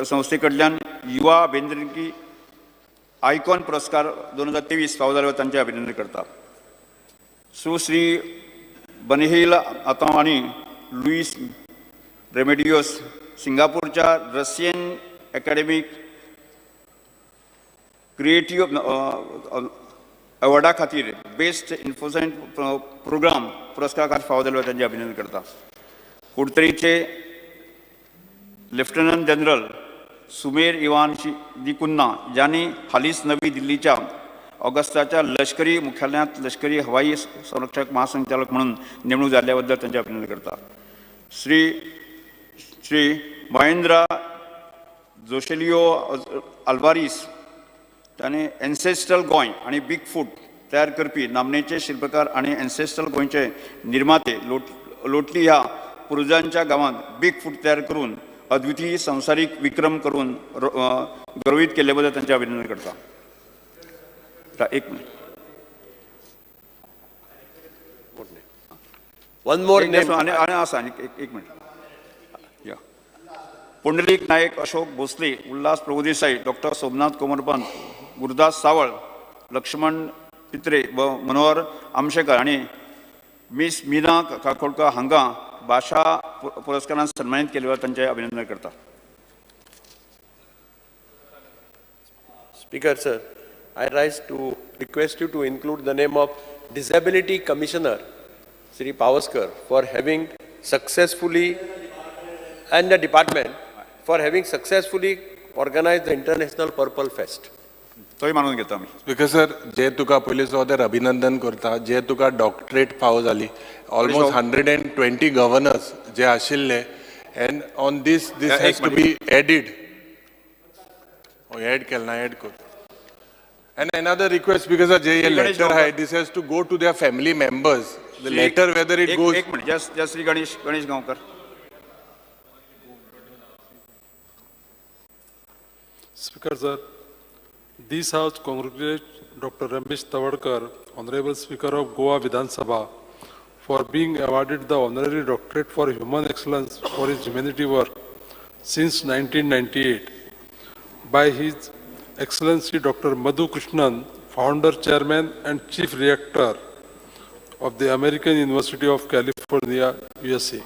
संस्थे कडल्यान युवा अभियांत्रिकी आयकॉन पुरस्कार 2023 फावो जाल्लो तांचे अभिनंदन करता. सुश्री बनेहिल आतां आणि लुईस रेमेडियोस सिंगापूरच्या रशियन अकॅडमिक क्रिएटिव्ह अवॉर्डा खातीर बेस्ट इन्फोर्समेंट प्रोग्राम पुरस्कार खातीर फावो जाल्लो तांचे अभिनंदन करता. कुडतरीचे लेफ्टनंट जनरल सुमेर इवान दिकुन्ना ज्यांनी हालींच नवी दिल्लीच्या ऑगस्टाच्या लष्करी मुख्यालयांत लष्करी हवाई संरक्षक महासंचालक म्हणून नेमणूक जाल्ल्या बद्दल तांचे अभिनंदन करता. श्री महेंद्र जोशेलियो आल्वारीस ताणें एन्सेस्ट्रल गोंय आणि बिग फूट तयार करपी नामनेचे शिल्पकार आणि एन्सेस्ट्रल गोंयचे निर्माते लोटली ह्या पुर्वजांच्या गांवांत बिग फूट तयार करून अद्वितीय संवसारीक विक्रम करून गौरवीत केल्ले बद्दल तांचे अभिनंदन करता. एक मिनिट. वन मोर नेम एक मिनिट. पुंडलीक नायक अशोक भोसले उल्हास प्रभुदेसाई डॉक्टर सोमनाथ कोमरपंत गुरुदास सावळ लक्ष्मण पित्रे व मनोहर आमशेकर आणि मिस मीना काकोडकर हांगा भाषा पुरस्कारान सन्मानित केले तांचे अभिनंदन करता. Speaker, sir, I rise to request you to include the name of Disability Commissioner, Sri Pavaskar, for having successfully, and the department, for having successfully organized the International Purple Fest. तोय मानून घेता आमी. Speaker, sir, जे तुका पयलीं so अभिनंदन करता, जे तुका doctorate फावो जाली, almost 120 governors जे आशिल्ले, and on this has to be added. Add केलना, add कर. And another request, because of JA letter, this has to go to their family members. The letter, whether it goes. एक minute. just Sri Ganesh Gaonkar. Speaker, sir, this House congratulates Dr. Ramesh Tawadkar, Honorable Speaker of Goa Vidhan Sabha, for being awarded the honorary doctorate for human excellence for his humanity work since 1998 by His Excellency Dr. Madhu Krishnan, Founder, Chairman and Chief Rector of the American University of California, USA.